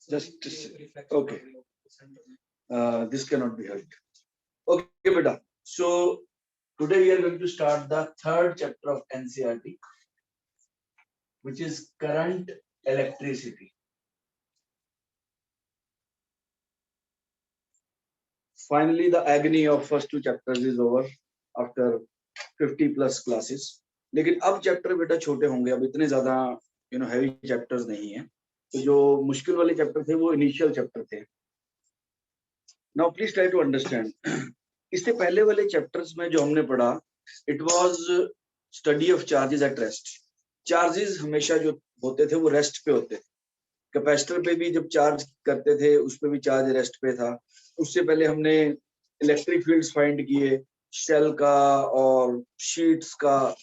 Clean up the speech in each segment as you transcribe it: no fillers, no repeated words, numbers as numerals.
Just okay. This cannot be helped. Okay, beta. So today we are going to start the third chapter of NCERT, which is current electricity. Finally, the agony of first two chapters is over after 50 plus classes. लेकिन अब chapter बेटा छोटे होंगे, अब इतने ज्यादा heavy chapters नहीं है, तो जो मुश्किल वाले चैप्टर थे वो इनिशियल चैप्टर थे. Now please try to understand. इससे पहले वाले चैप्टर्स में जो हमने पढ़ा, it was study of charges at rest. Charges हमेशा जो होते थे वो रेस्ट पे होते थे. कैपेसिटर पे भी जब चार्ज करते थे उस पे भी चार्ज रेस्ट पे था. उससे पहले हमने इलेक्ट्रिक फील्ड्स फाइंड किए, शेल का और शीट्स का,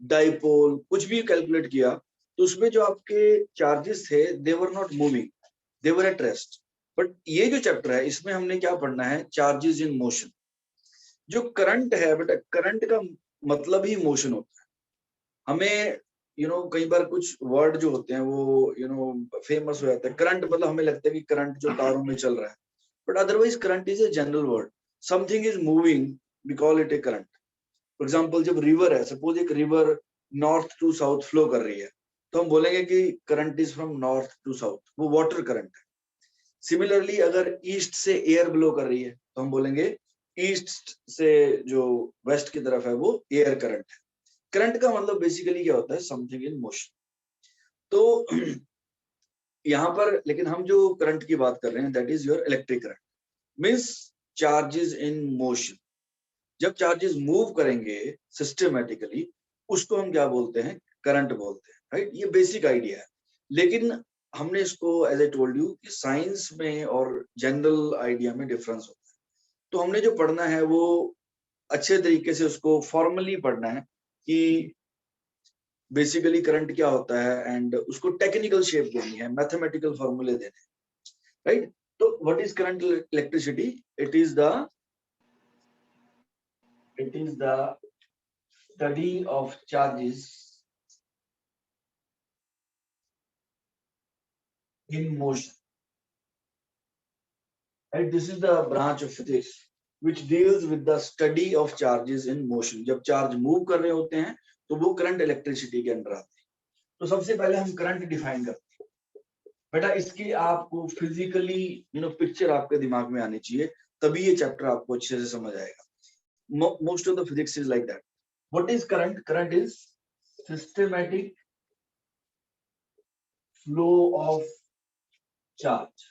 डाइपोल, कुछ भी कैलकुलेट किया, तो उसमें जो आपके चार्जेस थे they were not moving, they were at rest. But ये जो चैप्टर है इसमें हमने क्या पढ़ना है, चार्जेस इन मोशन. जो करंट है बेटा, करंट का मतलब ही मोशन होता है. हमें कई बार कुछ वर्ड जो होते हैं वो फेमस हो जाता है. करंट मतलब हमें लगता है कि करंट जो तारों में चल रहा है, but otherwise current is a general word. Something is moving, we call it a current. For example, जब रिवर है, सपोज एक river north to south flow कर रही है, तो हम बोलेंगे कि current is from north to south, वो वाटर करंट है. सिमिलरली अगर ईस्ट से एयर ब्लो कर रही है तो हम बोलेंगे ईस्ट से जो वेस्ट की तरफ है वो एयर करंट है. करंट का मतलब बेसिकली क्या होता है, समथिंग इन मोशन. तो यहाँ पर लेकिन हम जो करंट की बात कर रहे हैं that is your electric current, means charges in motion. जब चार्जेस मूव करेंगे सिस्टमेटिकली, उसको हम क्या बोलते हैं, करंट बोलते हैं, राइट. ये बेसिक आइडिया है. लेकिन हमने इसको एज आई टोल्ड यू कि साइंस में और जनरल आइडिया में डिफरेंस होता है. तो हमने जो पढ़ना है वो अच्छे तरीके से उसको फॉर्मली पढ़ना है कि बेसिकली करंट क्या होता है, एंड उसको टेक्निकल शेप देनी है, मैथमेटिकल फॉर्मूले देने हैं, राइट. तो what is current electricity? It is the study of charges in motion. Right? This is the branch of physics which deals with the study of charges in motion. जब charge move कर रहे होते हैं तो वो current electricity के under आते हैं. तो सबसे पहले हम करंट डिफाइन करते हैं. बेटा इसकी आपको फिजिकली पिक्चर आपके दिमाग में आनी चाहिए, तभी ये चैप्टर आपको अच्छे से समझ आएगा. Most of the physics is like that. What is current? Current is systematic flow of charge.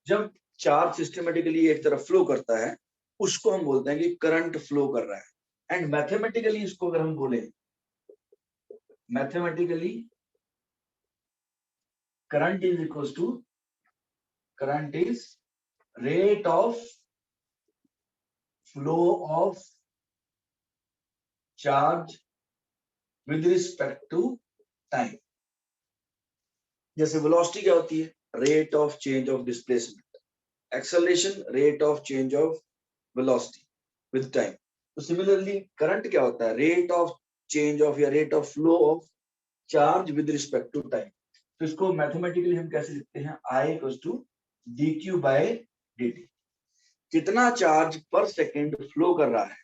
जब चार्ज सिस्टमेटिकली एक तरफ फ्लो करता है उसको हम बोलते हैं कि करंट फ्लो कर रहा है. एंड मैथमेटिकली इसको अगर हम बोले, mathematically current is equal to, current is rate of flow of charge with respect to time. जैसे वेलोसिटी क्या होती है, rate of change of displacement. Acceleration, rate of change of velocity with time. तो similarly current क्या होता है, rate of change of या rate of flow of charge with respect to time. तो इसको मैथमेटिकली हम कैसे लिखते हैं, I equal to dq by dt. कितना चार्ज पर सेकेंड फ्लो कर रहा है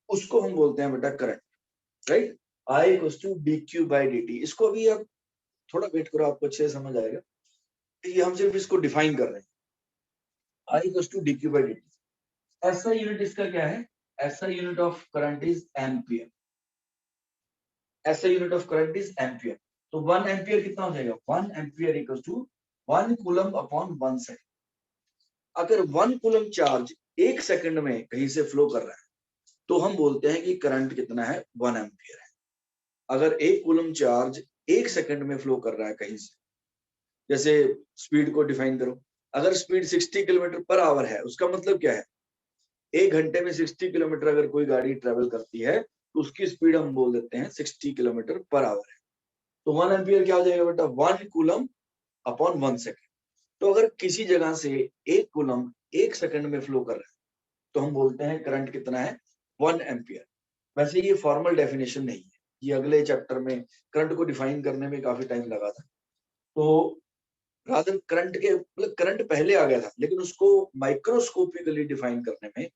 उसको हम बोलते हैं बेटा current, right. I equal to dq by dt. इसको अभी आप थोड़ा वेट करो, आपको अच्छे से समझ आएगा. ये हम सिर्फ इसको डिफाइन कर रहे हैं, I equal to dq by dt. ऐसा यूनिट इसका क्या है, ऐसा unit of current is ampere. ऐसा unit of current is ampere. तो 1 एम्पियर कितना हो जाएगा, 1 ampere equal to 1 coulomb upon 1 second. अगर 1 कूलम चार्ज 1 सेकंड में कहीं से फ्लो कर रहा है तो हम बोलते हैं कि करंट कितना है, 1 एम्पियर है. अगर 1 कूलम चार्ज 1 सेकंड में फ्लो कर रहा है कहीं से, जैसे स्पीड को डिफाइन करो, अगर स्पीड 60 किलोमीटर पर आवर है, उसका मतलब क्या है, 1 घंटे में 60 किलोमीटर अगर कोई गाड़ी ट्रेवल करती है तो उसकी स्पीड हम बोल देते हैं 60 किलोमीटर पर आवर है. तो 1 एम्पियर क्या हो जाएगा बेटा, 1 कूलम अपॉन 1 सेकंड. तो अगर किसी जगह से 1 कूलम 1 सेकंड में फ्लो कर रहा है तो हम बोलते हैं करंट कितना है, 1 एम्पियर. वैसे ये फॉर्मल डेफिनेशन नहीं है, ये अगले चैप्टर में करंट को डिफाइन करने में काफी टाइम लगा था. तो रादर करंट के मतलब करंट पहले आ गया था, लेकिन उसको माइक्रोस्कोपिकली डिफाइन करने में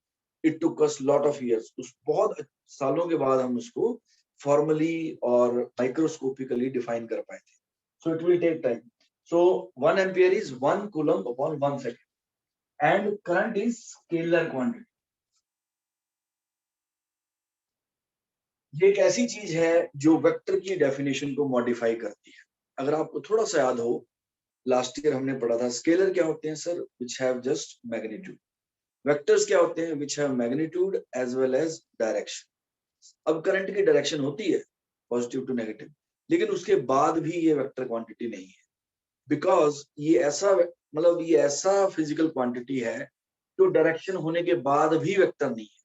it took us lot of years. उस बहुत सालों के बाद हम उसको फॉर्मली और माइक्रोस्कोपिकली डिफाइन कर पाए थे। So it will take time. So 1 ampere is 1 coulomb upon 1 second and current is scalar quantity. ये एक ऐसी चीज है जो वेक्टर की डेफिनेशन को मॉडिफाई करती है। अगर आपको थोड़ा सा याद हो, लास्ट ईयर हमने पढ़ा था स्केलर क्या होते हैं sir, which have just magnitude. Vectors क्या होते हैं, which have magnitude as well as direction. अब करंट की डायरेक्शन होती है पॉजिटिव टू नेगेटिव, लेकिन उसके बाद भी ये वेक्टर क्वांटिटी नहीं है, बिकॉज ये ऐसा फिजिकल क्वांटिटी है जो डायरेक्शन होने के बाद भी वेक्टर नहीं है।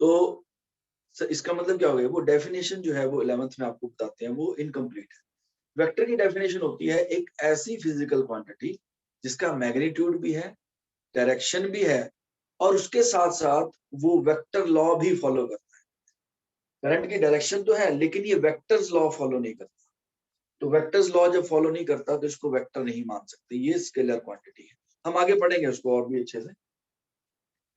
तो इसका मतलब क्या हो गया, वो डेफिनेशन जो है वो 11th में आपको बताते हैं वो इनकम्प्लीट है। वेक्टर की डेफिनेशन होती है एक ऐसी फिजिकल क्वांटिटी जिसका मैग्नीट्यूड भी है, डायरेक्शन भी है, और उसके साथ साथ वो वेक्टर लॉ भी फॉलो करता है। करंट की डायरेक्शन तो है, लेकिन ये वेक्टर्स लॉ फॉलो नहीं करता। तो वेक्टर्स लॉ जब फॉलो नहीं करता तो इसको वेक्टर नहीं मान सकते। ये स्केलर क्वांटिटी है। हम आगे पढ़ेंगे उसको और भी अच्छे से।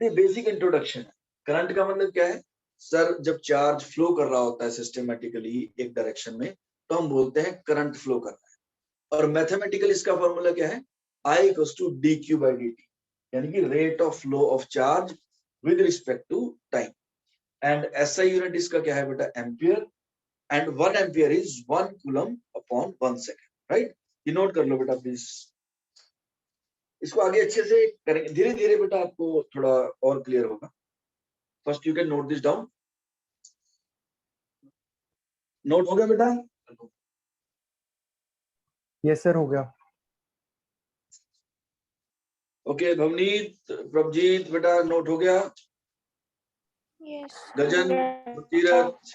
ये बेसिक इंट्रोडक्शन है। करंट का मतलब क्या है सर, जब चार्ज फ्लो कर रहा होता है सिस्टमेटिकली एक डायरेक्शन में, तो हम बोलते हैं करंट फ्लो कर रहा है। और मैथमेटिकल इसका फॉर्मूला क्या है, I equals to dq by dt, यानी कि rate of flow of charge with respect to time. And SI unit इसका क्या है बेटा, ampere, and 1 ampere is 1 coulomb upon 1 second, right. ये नोट कर लो बेटा प्लीज। इसको आगे अच्छे से करेंगे धीरे धीरे बेटा, आपको थोड़ा और क्लियर होगा। First you can note this down. Note हो गया बेटा? यस सर, हो गया। ओके भवनीत, प्रभजीत बेटा नोट हो गया? यस गजन, तीरथ,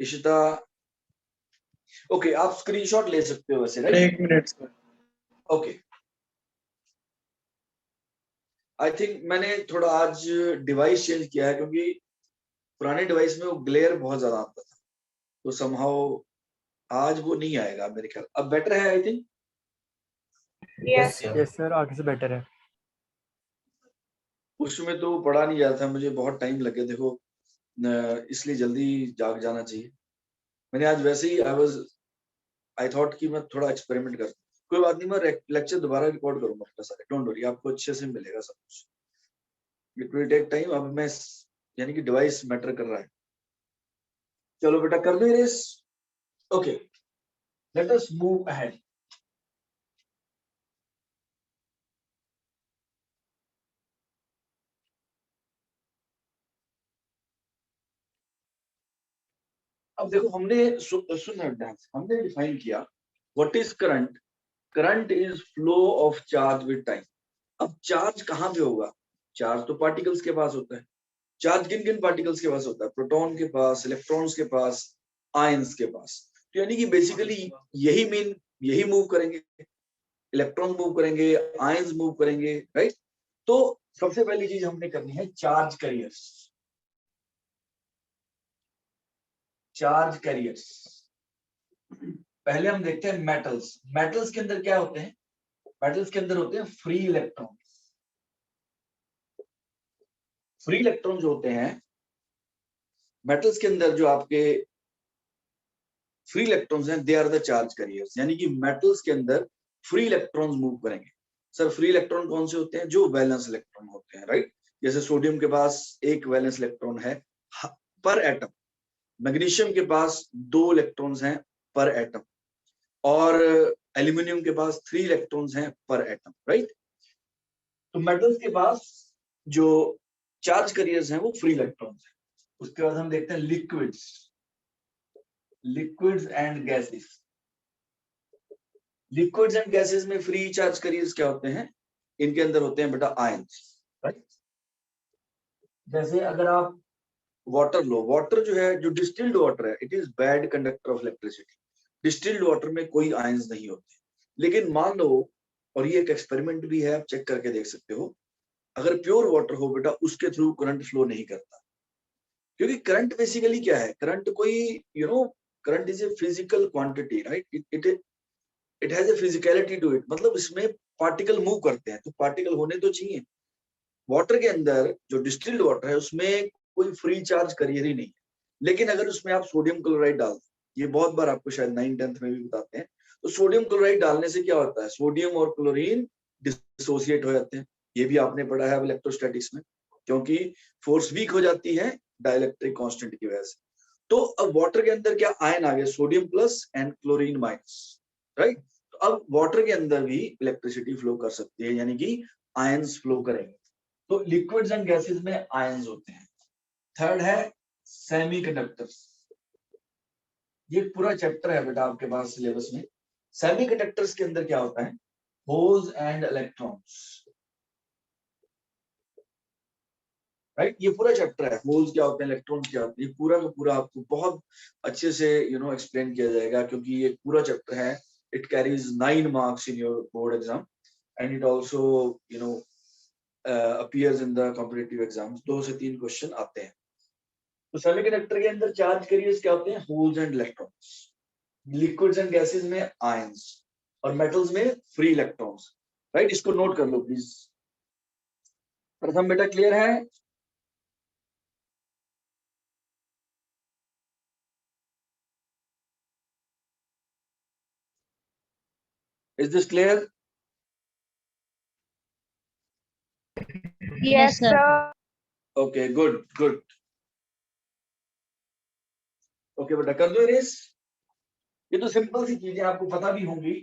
इशिता। ओके, आप स्क्रीनशॉट ले सकते हो वैसे, right? 1 minute sir. Okay, I think मैंने थोड़ा आज डिवाइस चेंज किया है, क्योंकि पुराने डिवाइस में वो ग्लेयर बहुत ज्यादा आता था, तो समहाउ आज वो नहीं आएगा मेरे ख्याल। अब बेटर है I think. Yes yes sir, आगे से बेटर है। उसमें तो पढ़ा नहीं जाता, मुझे बहुत टाइम लगे देखो, इसलिए जल्दी जाग जाना चाहिए। मैंने आज वैसे ही आई थॉट कि मैं थोड़ा एक्सपेरिमेंट कर, कोई बात नहीं, मैं लेक्चर दोबारा रिकॉर्ड करूंगा बेटा सारे, डोंट वरी, आपको अच्छे से मिलेगा सब कुछ। It will take time. अब मैं यानी कि डिवाइस मैटर कर रहा है। चलो बेटा कर दो रेस। Okay, let us move ahead. अब देखो हमने हमने डिफाइन किया what is current. Current is flow of charge with time. अब चार्ज कहाँ पे होगा? चार्ज तो पार्टिकल्स के पास होता है। चार्ज किन किन पार्टिकल्स के पास होता है? प्रोटॉन के पास, इलेक्ट्रॉन्स के पास, आयंस के पास। तो यानी कि बेसिकली यही मूव करेंगे, इलेक्ट्रॉन मूव करेंगे, आयंस मूव करेंगे, राइट। तो सबसे पहली चीज हमने करनी है चार्ज कैरियर्स। चार्ज कैरियर्स पहले हम देखते हैं मेटल्स। मेटल्स के अंदर क्या होते हैं? मेटल्स के अंदर होते हैं फ्री इलेक्ट्रॉन। फ्री इलेक्ट्रॉन जो होते हैं मेटल्स के अंदर, जो आपके फ्री इलेक्ट्रॉन्स हैं, they are the charge carriers. यानी कि मेटल्स के अंदर फ्री इलेक्ट्रॉन्स मूव करेंगे। सर फ्री इलेक्ट्रॉन कौन से होते हैं? जो वैलेंस इलेक्ट्रॉन होते हैं, राइट। जैसे सोडियम के पास एक वैलेंस इलेक्ट्रॉन है पर एटम, मैग्नीशियम के पास 2 इलेक्ट्रॉन्स हैं पर एटम, और एल्यूमिनियम के पास 3 इलेक्ट्रॉन्स हैं पर एटम, राइट। तो मेटल्स के पास जो चार्ज कैरियर्स हैं वो फ्री इलेक्ट्रॉन्स हैं। उसके बाद हम देखते हैं liquids and gases. Liquids and gases में फ्री चार्ज कैरियर्स क्या होते हैं? इनके अंदर होते हैं बेटा आयंस, राइट। जैसे अगर आप वाटर लो, वाटर जो है, जो डिस्टिल्ड वाटर है, it is bad conductor of electricity. Distilled water में कोई आयंस नहीं होते। लेकिन मान लो, और ये एक एक्सपेरिमेंट भी है, आप चेक करके देख सकते हो, अगर प्योर वाटर हो बेटा, उसके थ्रू करंट फ्लो नहीं करता। क्योंकि करंट बेसिकली क्या है? करंट कोई current is a physical quantity, right? It has a physicality to it, मतलब इसमें पार्टिकल मूव करते हैं, तो पार्टिकल होने तो चाहिए। वाटर के अंदर जो डिस्टिल्ड वाटर है उसमें कोई फ्री चार्ज कैरियर ही नहीं है, लेकिन अगर उसमें आप सोडियम क्लोराइड डाल, ये बहुत बार आपको शायद 9th-10th में भी बताते हैं, तो सोडियम क्लोराइड डालने से क्या होता है, सोडियम और क्लोरीन डिसोसिएट हो जाते हैं। ये भी आपने पढ़ा है इलेक्ट्रोस्टैटिक्स में, क्योंकि फोर्स वीक हो जाती है डाइलेक्ट्रिक कांस्टेंट की वजह से। तो अब वाटर के अंदर क्या आयन आ गए, sodium plus and chlorine minus, right? तो अब वाटर के अंदर भी इलेक्ट्रिसिटी फ्लो कर सकती है, यानी कि आयंस फ्लो करेंगे। तो लिक्विड्स एंड गैसेस में आयंस होते हैं। थर्ड है सेमीकंडक्टर्स। ये पूरा चैप्टर है बेटा आपके पास सिलेबस में। सेमीकंडक्टर्स के अंदर क्या होता है, होल्स एंड इलेक्ट्रॉन्स, राइट? ये पूरा चैप्टर है, होल्स क्या होते हैं, इलेक्ट्रॉन्स क्या होते हैं, ये पूरा का पूरा आपको बहुत अच्छे से एक्सप्लेन किया जाएगा, क्योंकि ये पूरा चैप्टर है। It carries 9 marks in your board exam and it also appears in the competitive exams. 2 से 3 क्वेश्चन आते हैं। तो सेमीकंडक्टर के अंदर चार्ज कैरियर्स क्या होते हैं, holes and electrons. Liquids and gases में आयंस और मेटल्स में फ्री इलेक्ट्रॉन्स, राइट? इसको नोट कर लो प्लीज। प्रथम बेटा क्लियर है? Is this clear? Yes, sir. Okay, good good. Okay बेटा, कर दो रेस। ये तो सिंपल सी चीजें आपको पता भी होंगी।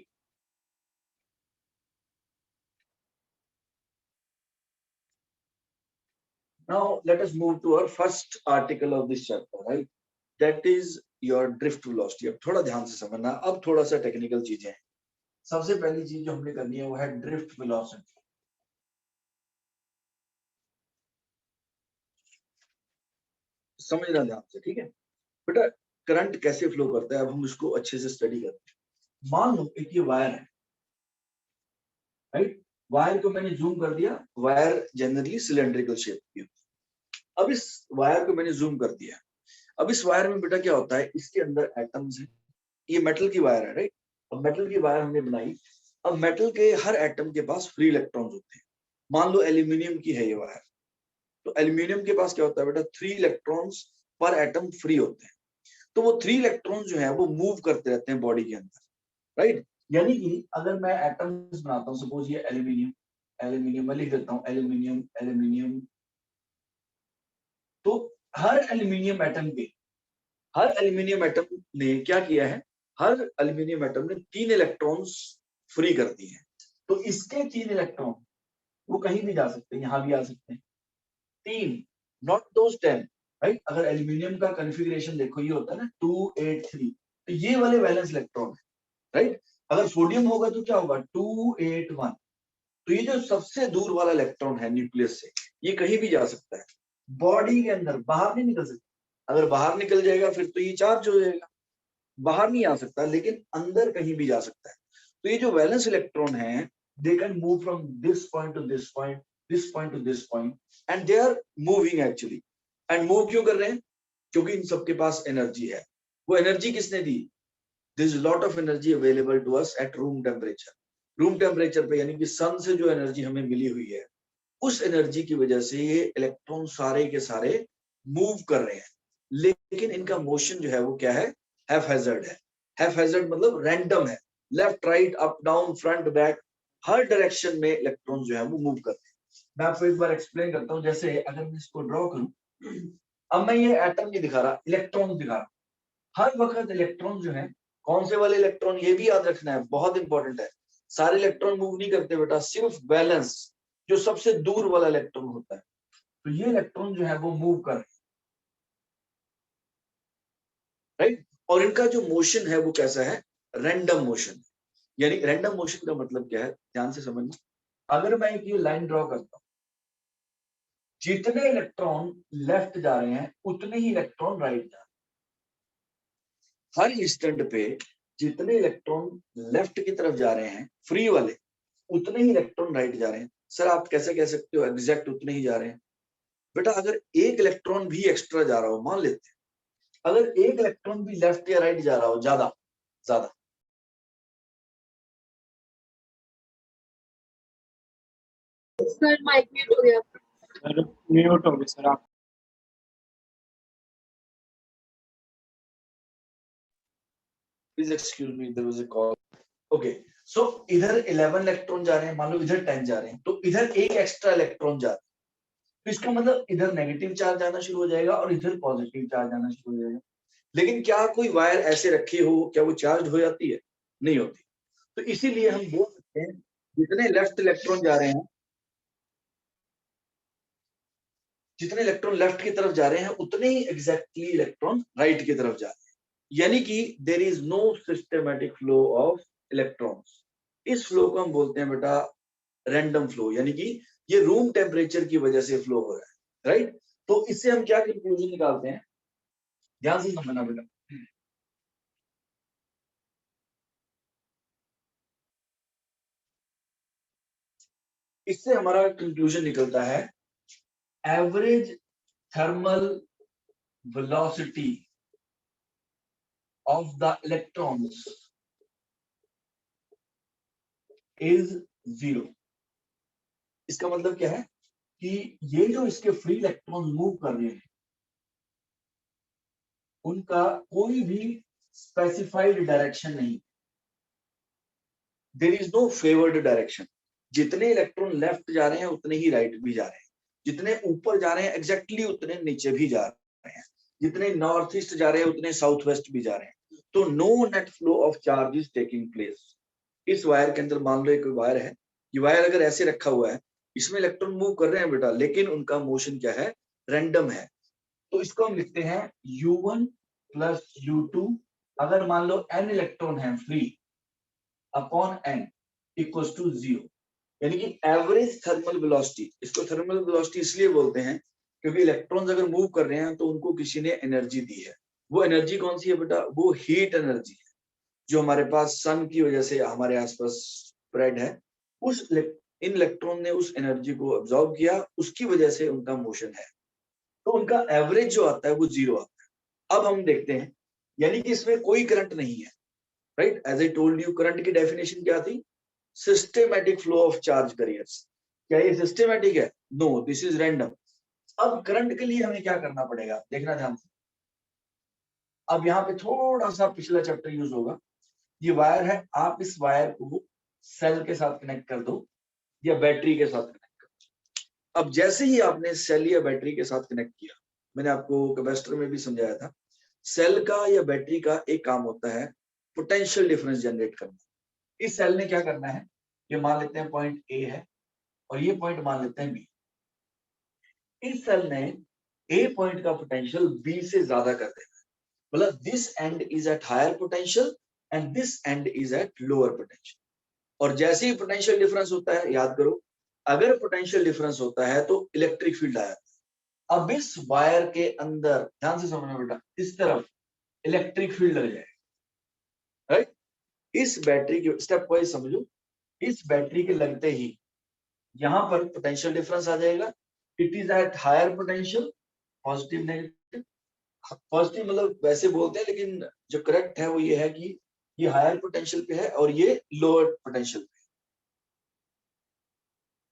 Now let us move to our first article of this chapter, right? That is your drift velocity. अब थोड़ा ध्यान से समझना, अब थोड़ा सा टेक्निकल चीजें हैं। सबसे पहली चीज जो हमने करनी है वो है ड्रिफ्ट वेलोसिटी। समझना ध्यान से, ठीक है बेटा? करंट कैसे फ्लो करता है, अब हम इसको अच्छे से स्टडी करते हैं। मान लो एक ये वायर है, राइट? वायर को मैंने जूम कर दिया, वायर जनरली सिलेंड्रिकल शेप की होती है। अब इस वायर को मैंने जूम कर दिया। अब इस वायर में बेटा क्या होता है, इसके अंदर एटम्स हैं। ये मेटल की वायर है, राइट? अब मेटल की वायर हमने बनाई। अब मेटल के हर एटम के पास फ्री इलेक्ट्रॉन्स होते हैं। मान लो एल्यूमिनियम की है ये वायर, तो एल्यूमिनियम के पास क्या होता है बेटा, 3 इलेक्ट्रॉन्स पर एटम फ्री होते हैं। तो वो 3 इलेक्ट्रॉन्स जो है वो मूव करते रहते हैं बॉडी के अंदर, राइट? यानी कि अगर मैं एटम्स बनाता हूँ, सपोज ये एल्यूमिनियम, एल्यूमिनियम मैं लिख देता हूँ, एल्यूमिनियम एल्यूमिनियम, तो हर एल्यूमिनियम एटम ने क्या किया है, हर एल्यूमिनियम एटम ने 3 इलेक्ट्रॉन्स फ्री कर दिए हैं। तो इसके 3 इलेक्ट्रॉन वो कहीं भी जा सकते हैं, यहां भी आ सकते हैं। 3, नॉट दोस 10, राइट? अगर एल्यूमिनियम का कॉन्फ़िगरेशन देखो, ये होता है ना 283, तो ये वाले वैलेंस इलेक्ट्रॉन है, राइट? अगर सोडियम होगा तो क्या होगा, 281। तो ये जो सबसे दूर वाला इलेक्ट्रॉन है न्यूक्लियस से, ये कहीं भी जा सकता है बॉडी के अंदर, बाहर नहीं निकल सकता। अगर बाहर निकल जाएगा फिर तो ये चार्ज हो जाएगा, बाहर नहीं आ सकता, लेकिन अंदर कहीं भी जा सकता है। तो ये जो वैलेंस इलेक्ट्रॉन है, they can move from this point to this point, this point to this point, and they are moving actually. And move क्यों कर रहे हैं, क्योंकि इन सबके पास एनर्जी है। वो एनर्जी किसने दी, this is lot of energy available to us at room temperature. Room temperature पे, यानी कि सन से जो एनर्जी हमें मिली हुई है, उस एनर्जी की वजह से ये इलेक्ट्रॉन सारे के सारे मूव कर रहे हैं। लेकिन इनका मोशन जो है वो क्या है, हैफहैजर्ड है। हैफहैजर्ड मतलब रैंडम है, left right up down front back, हर डायरेक्शन में इलेक्ट्रॉन जो है वो मूव करते हैं। मैं आपको एक बार एक्सप्लेन करता हूँ। जैसे अगर मैं इसको ड्रॉ करूं, अब मैं ये एटम नहीं दिखा रहा, इलेक्ट्रॉन दिखा रहा। हर वक्त इलेक्ट्रॉन जो है, कौन से वाले इलेक्ट्रॉन, ये भी याद रखना है, बहुत इंपॉर्टेंट है। सारे इलेक्ट्रॉन मूव नहीं करते बेटा, सिर्फ बैलेंस जो सबसे दूर वाला इलेक्ट्रॉन होता है, तो ये इलेक्ट्रॉन जो है वो मूव कर रहे हैं, राइट? और इनका जो मोशन है वो कैसा है, रैंडम मोशन। यानी रैंडम मोशन का मतलब क्या है, ध्यान से समझना। अगर मैं एक ये लाइन ड्रॉ करता हूं, जितने इलेक्ट्रॉन लेफ्ट जा रहे हैं उतने ही इलेक्ट्रॉन राइट जा रहे हैं। हर इंस्टेंट पे जितने इलेक्ट्रॉन लेफ्ट की तरफ जा रहे हैं फ्री वाले, उतने ही इलेक्ट्रॉन राइट जा रहे हैं। सर आप कैसे कह सकते हो एग्जैक्ट उतने ही जा रहे हैं? बेटा अगर एक इलेक्ट्रॉन भी एक्स्ट्रा जा रहा हो, मान लेते हैं अगर एक इलेक्ट्रॉन भी लेफ्ट या राइट जा रहा हो ज्यादा ज्यादा, सर माइक म्यूट हो गया। सर म्यूट हो गए सर आप। Please excuse me, there was a call. Okay, so इधर 11 इलेक्ट्रॉन जा रहे हैं, मान लो इधर 10 जा रहे हैं, तो इधर एक एक्स्ट्रा इलेक्ट्रॉन जा रहा है, तो इसका मतलब इधर नेगेटिव चार्ज आना शुरू हो जाएगा और इधर पॉजिटिव चार्ज आना शुरू हो जाएगा। लेकिन क्या कोई वायर ऐसे रखी हो, क्या वो चार्ज हो जाती है? नहीं होती। तो इसीलिए हम बोल सकते हैं जितने लेफ्ट इलेक्ट्रॉन जा रहे हैं, जितने इलेक्ट्रॉन लेफ्ट की तरफ जा रहे हैं उतने ही एग्जैक्टली इलेक्ट्रॉन राइट की तरफ जा रहे हैं, यानी कि there is no systematic flow of electrons. इस फ्लो को हम बोलते हैं बेटा रैंडम फ्लो, यानी कि ये रूम टेम्परेचर की वजह से फ्लो हो रहा है, राइट। तो इससे हम क्या कंक्लूजन निकालते हैं, ध्यान से समझना बेटा। इससे हमारा कंक्लूजन निकलता है average thermal velocity of the electrons is 0। इसका मतलब क्या है कि ये जो इसके फ्री इलेक्ट्रॉन मूव कर रहे हैं उनका कोई भी स्पेसिफाइड डायरेक्शन नहीं, there is no favoured direction. जितने इलेक्ट्रॉन लेफ्ट जा रहे हैं उतने ही राइट भी जा रहे हैं, जितने ऊपर जा रहे हैं एग्जैक्टली उतने नीचे भी जा रहे हैं, जितने नॉर्थ ईस्ट जा रहे हैं उतने साउथ वेस्ट भी जा रहे हैं। तो no net flow of charge is taking place. इस वायर के अंदर मान लो एक वायर है, ये वायर अगर ऐसे रखा हुआ है, इसमें इलेक्ट्रॉन मूव कर रहे हैं बेटा, लेकिन उनका मोशन क्या है, रैंडम है। तो इसको हम लिखते हैं U1 प्लस U2। अगर मान लो n इलेक्ट्रॉन है free upon n equals to 0, यानी कि एवरेज थर्मल वेलोसिटी। इसको थर्मल वेलोसिटी इसलिए बोलते हैं क्योंकि इलेक्ट्रॉन्स अगर मूव कर रहे हैं तो उनको किसी ने एनर्जी दी है। वो एनर्जी कौन सी है बेटा, वो हीट एनर्जी है जो हमारे पास सन की वजह से हमारे आसपास स्प्रेड है। उस इन इलेक्ट्रॉन ने उस एनर्जी को अब्सॉर्ब किया, उसकी वजह से उनका मोशन है, तो उनका एवरेज जो आता है वो 0 आता है। अब हम देखते हैं, यानी कि इसमें कोई करंट नहीं है, right. As I told you, current की डेफिनेशन क्या थी, systematic flow of charge carriers. क्या ये सिस्टेमैटिक है? No, this is random. अब करंट के लिए हमें क्या करना पड़ेगा, देखना ध्यान से। अब यहाँ पे थोड़ा सा पिछला चैप्टर यूज होगा। ये वायर है, आप इस वायर को सेल के साथ कनेक्ट कर दो या बैटरी के साथ कनेक्ट कर दो। अब जैसे ही आपने सेल या बैटरी के साथ कनेक्ट किया, मैंने आपको कैपेसिटर में भी समझाया था, सेल का या बैटरी का एक काम होता है पोटेंशियल डिफरेंस जनरेट करना। इस सेल ने क्या करना है, ये मान लेते हैं पॉइंट ए है और ये पॉइंट मान लेते हैं बी। इस सेल ने ए पॉइंट का पोटेंशियल बी से ज्यादा कर देना, मतलब this end is at higher potential and this end is at lower potential. और जैसे ही पोटेंशियल डिफरेंस होता है, याद करो, अगर पोटेंशियल डिफरेंस होता है तो इलेक्ट्रिक फील्ड आया। अब इस वायर के अंदर ध्यान से समझना बेटा, इस तरफ इलेक्ट्रिक फील्ड लग जाएगा, राइट। इस बैटरी के स्टेप वाइज समझो, इस बैटरी के लगते ही यहां पर पोटेंशियल डिफरेंस आ जाएगा। It is at higher potential, positive negative. Positive मतलब वैसे बोलते हैं, लेकिन जो करेक्ट है वो ये है कि ये हायर पोटेंशियल पे है और ये लोअर पोटेंशियल पे।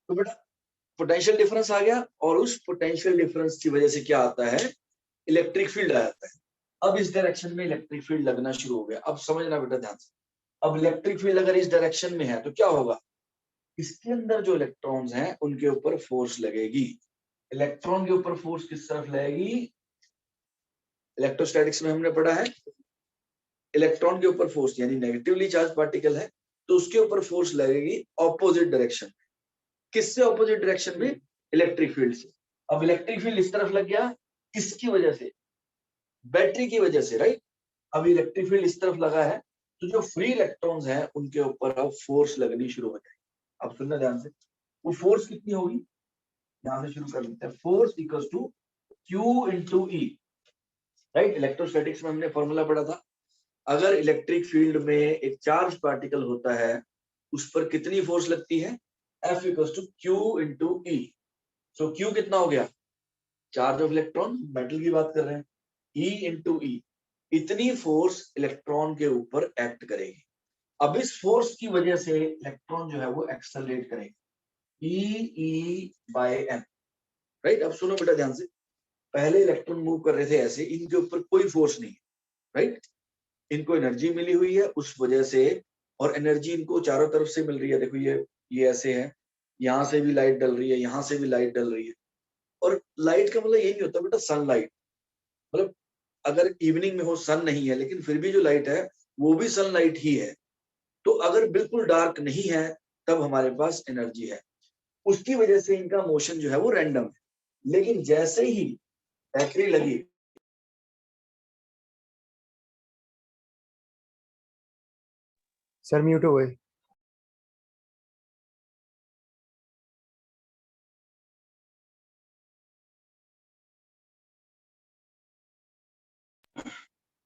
तो बेटा पोटेंशियल डिफरेंस आ गया और उस पोटेंशियल डिफरेंस की वजह से क्या आता है, इलेक्ट्रिक फील्ड आ जाता है। अब इस डायरेक्शन में इलेक्ट्रिक फील्ड लगना शुरू हो गया। अब समझना बेटा ध्यान से, अब इलेक्ट्रिक फील्ड अगर इस डायरेक्शन में है तो क्या होगा, इसके अंदर जो इलेक्ट्रॉन्स हैं उनके ऊपर फोर्स लगेगी। इलेक्ट्रॉन के ऊपर फोर्स किस तरफ लगेगी, इलेक्ट्रोस्टैटिक्स में हमने पढ़ा है, इलेक्ट्रॉन के ऊपर फोर्स यानी नेगेटिवली चार्ज पार्टिकल है तो उसके ऊपर फोर्स लगेगी ऑपोजिट डायरेक्शन। किससे ऑपोजिट डायरेक्शन में, इलेक्ट्रिक फील्ड से। अब इलेक्ट्रिक फील्ड इस तरफ लग गया, किसकी वजह से, बैटरी की वजह से, राइट। अब इलेक्ट्रिक फील्ड इस तरफ लगा है तो जो फ्री इलेक्ट्रॉन्स हैं उनके ऊपर अब फोर्स लगनी शुरू हो जाएगी। अब सुनना ध्यान से, वो फोर्स कितनी होगी, यहां से शुरू कर लेते हैं। Force equals to Q into E, right. Electrostatics में हमने फॉर्मूला पढ़ा था, अगर इलेक्ट्रिक फील्ड में एक चार्ज पार्टिकल होता है उस पर कितनी फोर्स लगती है, F equals to Q into E. So Q कितना हो गया, चार्ज ऑफ इलेक्ट्रॉन, मेटल की बात कर रहे हैं। E इंटू ई, इतनी फोर्स इलेक्ट्रॉन के ऊपर एक्ट करेगी। अब इस फोर्स की वजह से इलेक्ट्रॉन जो है वो एक्सेलरेट करेगा, E बाय m, राइट। अब सुनो बेटा ध्यान से, पहले इलेक्ट्रॉन मूव कर रहे थे ऐसे, इनके ऊपर कोई फोर्स नहीं है, राइट। इनको एनर्जी मिली हुई है उस वजह से, और एनर्जी इनको चारों तरफ से मिल रही है। देखो ये ऐसे है, यहाँ से भी लाइट डल रही है, यहाँ से भी लाइट डल रही है। और लाइट का मतलब ये नहीं होता बेटा सनलाइट, मतलब अगर इवनिंग में हो, सन नहीं है, लेकिन फिर भी जो लाइट है वो भी सनलाइट ही है। तो अगर बिल्कुल डार्क नहीं है तब हमारे पास एनर्जी है। उसकी वजह से इनका मोशन जो है वो रैंडम है। लेकिन जैसे ही बैटरी लगी, सर म्यूट हो गए।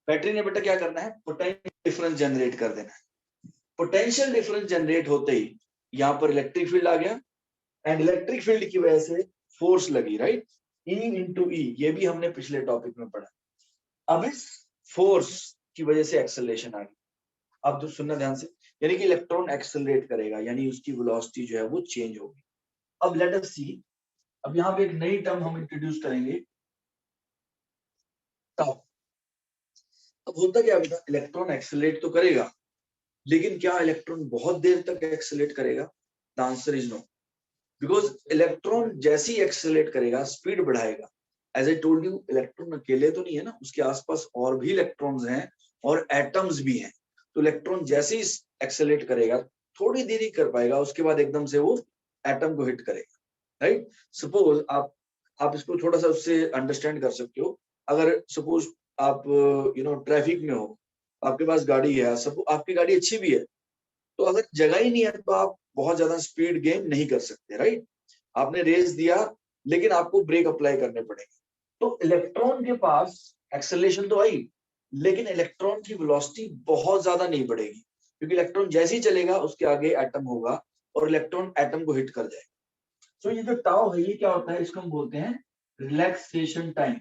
बैटरी ने बेटा क्या करना है, पोटेंशियल डिफरेंस जनरेट कर देना है। पोटेंशियल डिफरेंस जनरेट होते ही यहाँ पर इलेक्ट्रिक फील्ड आ गया, एंड इलेक्ट्रिक फील्ड की वजह से फोर्स लगी, राइट। E इंटू ई, ये भी हमने पिछले टॉपिक में पढ़ा। अब इस फोर्स की वजह से एक्सेलरेशन आ गई। अब तो सुनना ध्यान से, यानी कि इलेक्ट्रॉन एक्सेलरेट करेगा, यानी उसकी वेलोसिटी जो है वो चेंज होगी। अब लेट अस सी, अब यहाँ पे एक नई टर्म हम इंट्रोड्यूस करेंगे, टाउ। अब होता क्या बेटा, इलेक्ट्रॉन एक्सेलरेट तो करेगा, लेकिन क्या इलेक्ट्रॉन बहुत देर तक एक्सेलरेट करेगा? The answer is no, because electron जैसे ही एक्सेलरेट करेगा, स्पीड बढ़ाएगा। As I told you, electron अकेले तो नहीं है ना, उसके आसपास और भी इलेक्ट्रॉन्स हैं और एटम्स भी हैं। तो इलेक्ट्रॉन जैसे ही एक्सेलरेट करेगा, थोड़ी देर ही कर पाएगा, उसके बाद एकदम से वो एटम को हिट करेगा, राइट। सपोज आप इसको थोड़ा सा उससे अंडरस्टैंड कर सकते हो। अगर सपोज आप ट्रैफिक में हो, आपके पास गाड़ी है, सपोज आपकी गाड़ी अच्छी भी है, तो अगर जगह ही नहीं है तो आप बहुत ज्यादा स्पीड गेन नहीं कर सकते, राइट। आपने रेस दिया, लेकिन आपको ब्रेक अप्लाई करने पड़ेंगे। तो इलेक्ट्रॉन के पास एक्सेलरेशन तो आई, लेकिन इलेक्ट्रॉन की वेलोसिटी बहुत ज्यादा नहीं बढ़ेगी, क्योंकि इलेक्ट्रॉन जैसे ही चलेगा उसके आगे एटम होगा और इलेक्ट्रॉन एटम को हिट कर जाएगा। तो ये जो टाउ है, ये क्या होता है, इसको हम बोलते हैं relaxation time.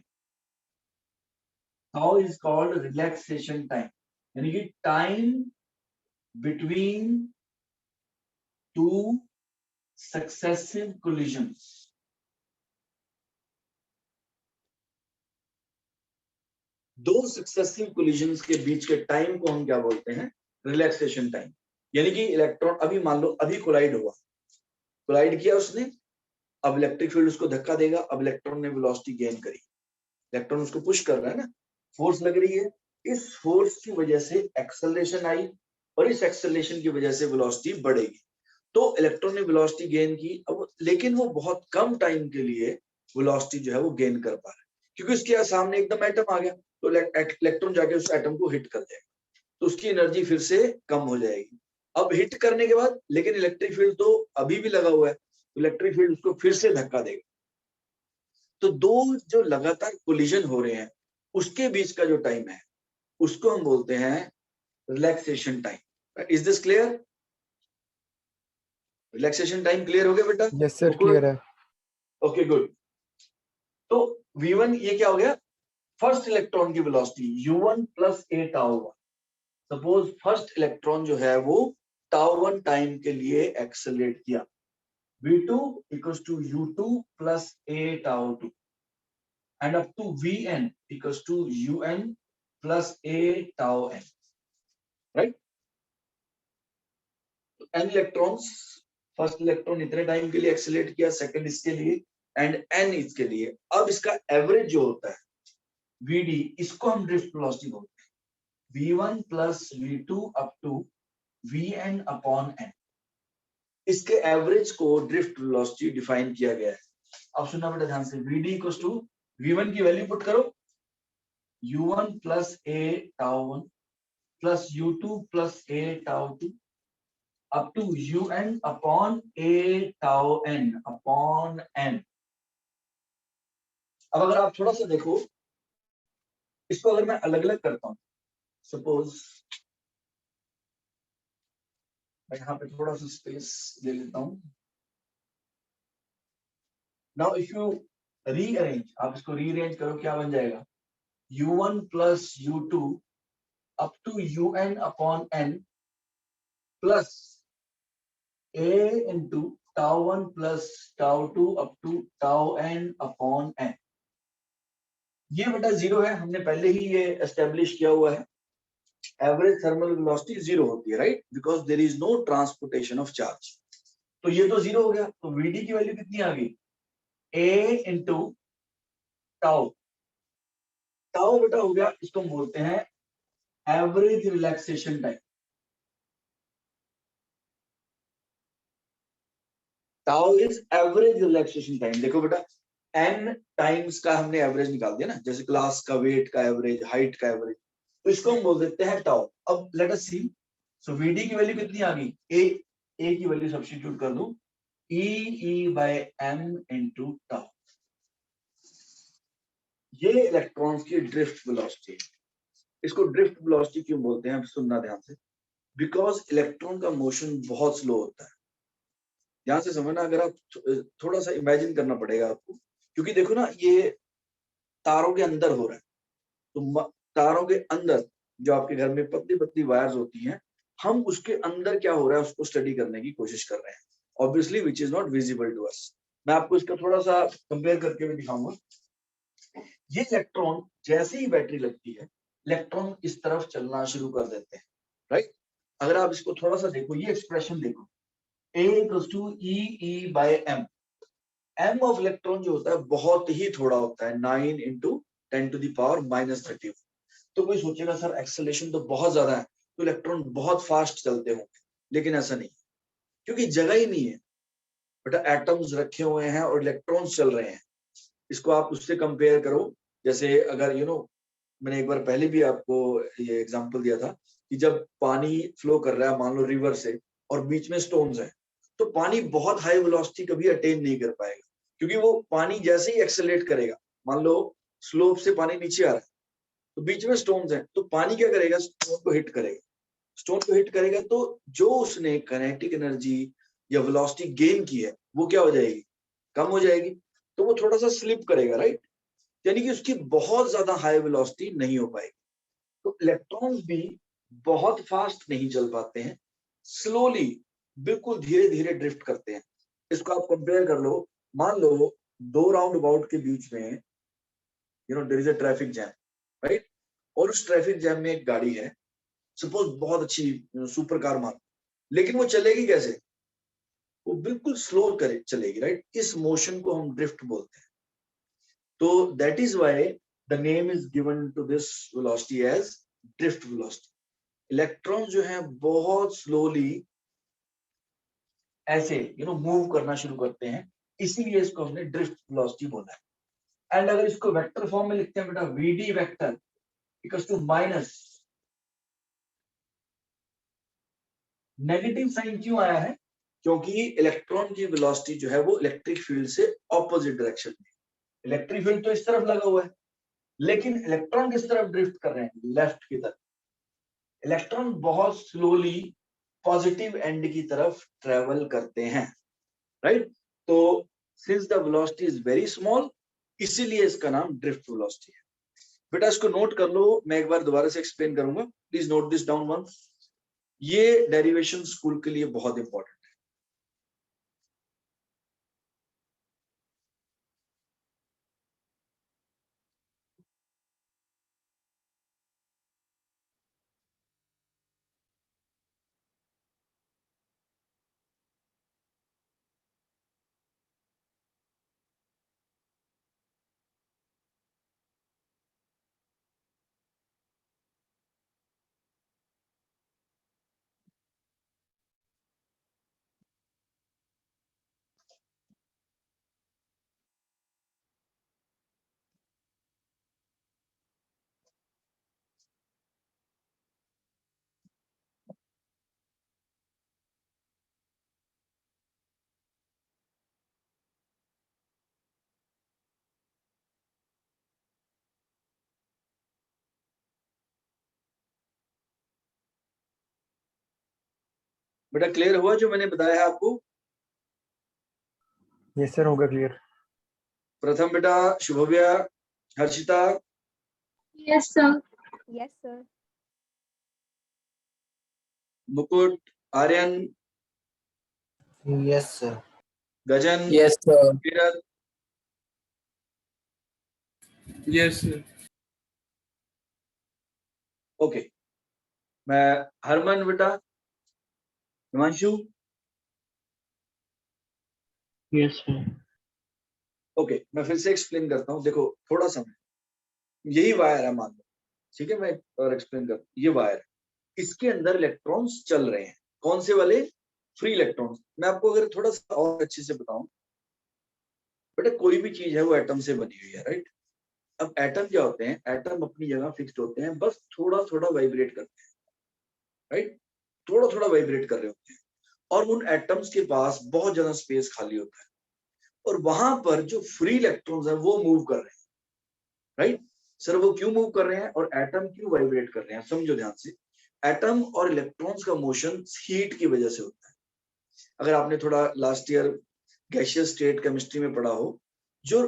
Tau is called relaxation time, यानी कि time between two successive collisions. दो सक्सेसिव कोलिजन्स के बीच के टाइम को हम क्या बोलते हैं, रिलैक्सेशन टाइम। यानी कि इलेक्ट्रॉन अभी मान लो अभी कोलाइड हुआ, कोलाइड किया उसने, अब इलेक्ट्रिक फील्ड उसको धक्का देगा, अब इलेक्ट्रॉन ने वेलोसिटी गेन करी, इलेक्ट्रॉन उसको पुश कर रहा है ना, फोर्स लग रही है। इस फोर्स की वजह से एक्सेलरेशन आई, और इस एक्सेलरेशन की वजह से वेलोसिटी बढ़ेगी। तो इलेक्ट्रॉन ने वेलोसिटी गेन की, अब लेकिन वो बहुत कम टाइम के लिए वेलोसिटी जो है वो गेन कर पा रहा है, क्योंकि उसके सामने एकदम एटम आ गया, तो इलेक्ट्रॉन जाके उस एटम को हिट कर जाएगा, तो उसकी एनर्जी फिर से कम हो जाएगी। अब हिट करने के बाद लेकिन इलेक्ट्रिक फील्ड तो अभी भी लगा हुआ है, इलेक्ट्रिक फील्ड उसको फिर से धक्का देगा। तो दो जो लगातार कोलिजन हो रहे हैं, उसके बीच का जो टाइम है, उसको हम बोलते हैं relaxation time. Is this clear? Relaxation time clear हो गया बेटा? यस सर क्लियर है। Okay good. तो v1 ये क्या हो गया, फर्स्ट इलेक्ट्रॉन की velocity u1 plus a tau 1। Suppose first electron जो है वो टाउ 1 टाइम के लिए एक्सेलरेट किया, v2 equals to u2 plus a tau 2, and up to vn equals to un plus a tau n, right? n electrons, first electron इतने time के लिए accelerate किया, सेकंड इसके लिए, एंड n इसके लिए। अब इसका एवरेज जो होता है vd, इसको हम ड्रिफ्ट वेलोसिटी बोलते हैं, v1 plus v2 up to vn upon n। इसके एवरेज को ड्रिफ्ट वेलोसिटी डिफाइन किया गया है। अब सुनना बेटा ध्यान से, vd इक्वल्स टू v1 की वैल्यू पुट करो, u1 plus a tau 1 plus u2 plus a tau 2 up to un upon a tau n upon n। अब अगर आप थोड़ा सा देखो, इसको अगर मैं अलग अलग करता हूं, सपोज मैं यहाँ पे थोड़ा सा स्पेस ले लेता हूं। नाउ इफ यू रीअरेंज, आप इसको रीअरेंज करो, क्या बन जाएगा, u1 plus u2 up to un upon n plus a into tau 1 plus tau 2 up to tau n upon n। ये बेटा जीरो है, हमने पहले ही ये एस्टेब्लिश किया हुआ है। एवरेज थर्मल वेलोसिटी जीरो होती है, right, because there is no transportation of charge. तो ये तो जीरो हो गया, तो वीडी की वैल्यू कितनी आ गई, a इंटू टाउ। टाउ बेटा हो गया, इसको हम बोलते हैं average relaxation time. Tau is average relaxation time. देखो बेटा n टाइम्स का हमने एवरेज निकाल दिया ना, जैसे क्लास का वेट का एवरेज, हाइट का एवरेज, तो इसको हम बोल देते हैं टाउ। अब लेट अस सी, सो वीडी की वैल्यू कितनी आ गई, a की वैल्यू सब्स्टिट्यूट कर दूं, e by m into tau. ये इलेक्ट्रॉन्स की ड्रिफ्ट वेलोसिटी है। इसको ड्रिफ्ट वेलोसिटी क्यों बोलते हैं, अब सुनना ध्यान से, बिकॉज इलेक्ट्रॉन का मोशन बहुत स्लो होता है। ध्यान से समझना, अगर आप थोड़ा सा इमेजिन करना पड़ेगा आपको, क्योंकि देखो ना ये तारों के अंदर हो रहा है, तो तारों के अंदर जो आपके घर में पतली पतली वायर्स होती हैं, हम उसके अंदर क्या हो रहा है उसको स्टडी करने की कोशिश कर रहे हैं, obviously which is not visible to us. मैं आपको इसका थोड़ा सा कंपेयर करके भी दिखाऊंगा। ये इलेक्ट्रॉन जैसे ही बैटरी लगती है, इलेक्ट्रॉन इस तरफ चलना शुरू कर देते हैं, राइट। अगर आप इसको थोड़ा सा देखो, ये एक्सप्रेशन देखो, A equals to E by M। M of electron जो होता है बहुत ही थोड़ा होता है, 9 इंटू 10 टू द पावर -31। तो कोई सोचेगा सर एक्सेलरेशन तो बहुत ज्यादा है, तो इलेक्ट्रॉन बहुत फास्ट चलते होंगे, लेकिन ऐसा नहीं, क्योंकि जगह ही नहीं है बेटा, एटम्स रखे हुए हैं और इलेक्ट्रॉन्स चल रहे हैं। इसको आप उससे कंपेयर करो, जैसे अगर मैंने एक बार पहले भी आपको ये एग्जांपल दिया था कि जब पानी फ्लो कर रहा है मान लो रिवर से, और बीच में स्टोन्स है, तो पानी बहुत हाई वेलोसिटी कभी अटेन नहीं कर पाएगा, क्योंकि वो पानी जैसे ही एक्सेलरेट करेगा, मान लो स्लोप से पानी नीचे आ रहा है, तो बीच में स्टोन्स हैं, तो पानी क्या करेगा, स्टोन को हिट करेगा। स्टोन को हिट करेगा तो जो उसने काइनेटिक एनर्जी या वेलोसिटी गेन की है वो क्या हो जाएगी, कम हो जाएगी, तो वो थोड़ा सा स्लिप करेगा, राइट, यानी कि उसकी बहुत ज्यादा हाई वेलोसिटी नहीं हो पाएगी। तो इलेक्ट्रॉन्स भी बहुत फास्ट नहीं चल पाते हैं, स्लोली, बिल्कुल धीरे धीरे ड्रिफ्ट करते हैं। इसको आप कंपेयर कर लो, मान लो दो राउंड अबाउट के बीच में there is a traffic jam, right, और उस ट्रैफिक जैम में एक गाड़ी है, सपोज बहुत अच्छी सुपर कार मान, लेकिन वो चलेगी कैसे, वो बिल्कुल स्लो करे चलेगी, राइट। इस मोशन को हम ड्रिफ्ट बोलते हैं। तो that is why the name is given to this velocity as drift velocity. Electron जो है बहुत स्लोली ऐसे मूव करना शुरू करते हैं, इसीलिए इसको हमने ड्रिफ्ट वेलोसिटी बोला है। एंड अगर इसको वेक्टर फॉर्म में लिखते हैं बेटा, V D vector equals to minus, negative sign क्यों आया है, क्योंकि इलेक्ट्रॉन की वेलोसिटी जो है वो इलेक्ट्रिक फील्ड से ऑपोजिट डायरेक्शन में, इलेक्ट्रिक फील्ड तो इस तरफ लगा हुआ है, लेकिन इलेक्ट्रॉन किस तरफ ड्रिफ्ट कर रहे हैं, लेफ्ट की तरफ। इलेक्ट्रॉन बहुत स्लोली पॉजिटिव एंड की तरफ ट्रेवल करते हैं, राइट। तो since the velocity is very small, इसीलिए इसका नाम ड्रिफ्ट वेलोसिटी है। बेटा इसको नोट कर लो, मैं एक बार दोबारा से एक्सप्लेन करूंगा, please note this down once. ये डेरिवेशन स्कूल के लिए बहुत इंपॉर्टेंट। बेटा क्लियर हुआ जो मैंने बताया है आपको? यस सर, होगा क्लियर। प्रथम बेटा Shubhavya, Harshita, Yes, sir. Yes, sir. Mukut, Aryan, Yes, sir. Gajan, Yes, sir. Kirat, Yes, sir. Okay. मैं हरमन बेटा, हिमांशु, Yes, sir. ओके। मैं फिर से एक्सप्लेन करता हूँ। देखो थोड़ा समय, यही वायर है मान लो, ठीक है। मैं और एक्सप्लेन करता हूँ। ये वायर है, इसके अंदर इलेक्ट्रॉन्स चल रहे हैं। कौन से वाले? Free electrons. मैं आपको अगर थोड़ा सा और अच्छे से बताऊं, बेटा कोई भी चीज है वो एटम से बनी हुई है, राइट। अब एटम क्या होते हैं? एटम अपनी जगह फिक्स्ड होते हैं, बस थोड़ा थोड़ा वाइब्रेट करते हैं, राइट। थोड़ा थोड़ा वाइब्रेट कर रहे होते हैं, और उन एटम्स के पास बहुत ज्यादा स्पेस खाली होता है, और वहां पर जो फ्री इलेक्ट्रॉन्स है वो मूव कर रहे हैं, राइट। सर वो क्यों मूव कर रहे हैं और एटम क्यों वाइब्रेट कर रहे हैं? समझो ध्यान से। एटम और इलेक्ट्रॉन्स का मोशन हीट की वजह से होता है। अगर आपने थोड़ा last year gaseous state chemistry में पढ़ा हो, जो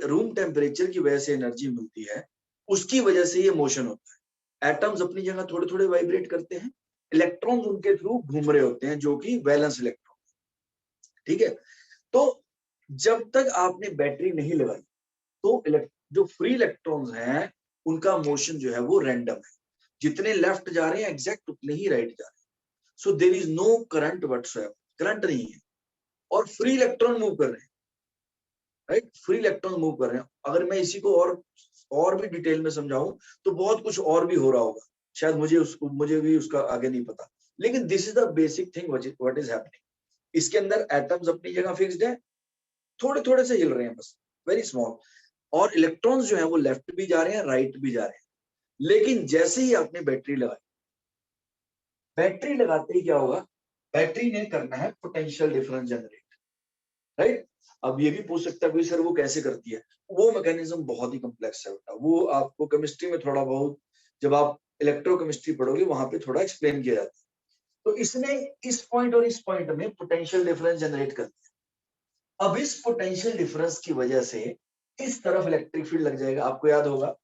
रूम टेम्परेचर की वजह से एनर्जी मिलती है, उसकी वजह से ये मोशन होता है। एटम्स अपनी जगह थोड़े थोड़े वाइब्रेट करते हैं, इलेक्ट्रॉन्स उनके थ्रू घूम रहे होते हैं, जो कि वैलेंस इलेक्ट्रॉन, ठीक है। तो जब तक आपने बैटरी नहीं लगाई, तो जो फ्री इलेक्ट्रॉन्स हैं उनका मोशन जो है वो रैंडम है। जितने लेफ्ट जा रहे हैं एग्जैक्ट उतने ही राइट जा रहे हैं। So there is no current whatsoever, current नहीं है, और फ्री इलेक्ट्रॉन मूव कर रहे हैं, राइट। फ्री इलेक्ट्रॉन मूव कर रहे हैं। अगर मैं इसी को और भी डिटेल में समझाऊं तो बहुत कुछ और भी हो रहा होगा, शायद मुझे भी उसका आगे नहीं पता, लेकिन this is the basic thing what is happening. इसके अंदर एटम्स अपनी जगह फिक्स्ड है, थोड़े थोड़े से हिल रहे हैं बस, वेरी स्मॉल, और इलेक्ट्रॉन्स जो है वो लेफ्ट भी जा रहे हैं, राइट भी जा रहे हैं। लेकिन जैसे ही आपने बैटरी लगाई, बैटरी लगाते ही क्या होगा? बैटरी ने करना है पोटेंशियल डिफरेंस जनरेट, राइट। अब ये भी पूछ सकता है कोई, सर वो कैसे करती है? वो मैकेनिज्म बहुत ही कॉम्प्लेक्स है बेटा, वो आपको केमिस्ट्री में थोड़ा बहुत, जब आप इलेक्ट्रोकेमिस्ट्री पढ़ोगे वहां पे थोड़ा एक्सप्लेन किया जाता है। तो इसने इस पॉइंट और इस पॉइंट में पोटेंशियल डिफरेंस जनरेट कर दिया। अब इस पोटेंशियल डिफरेंस की वजह से इस तरफ इलेक्ट्रिक फील्ड लग जाएगा। आपको याद होगा,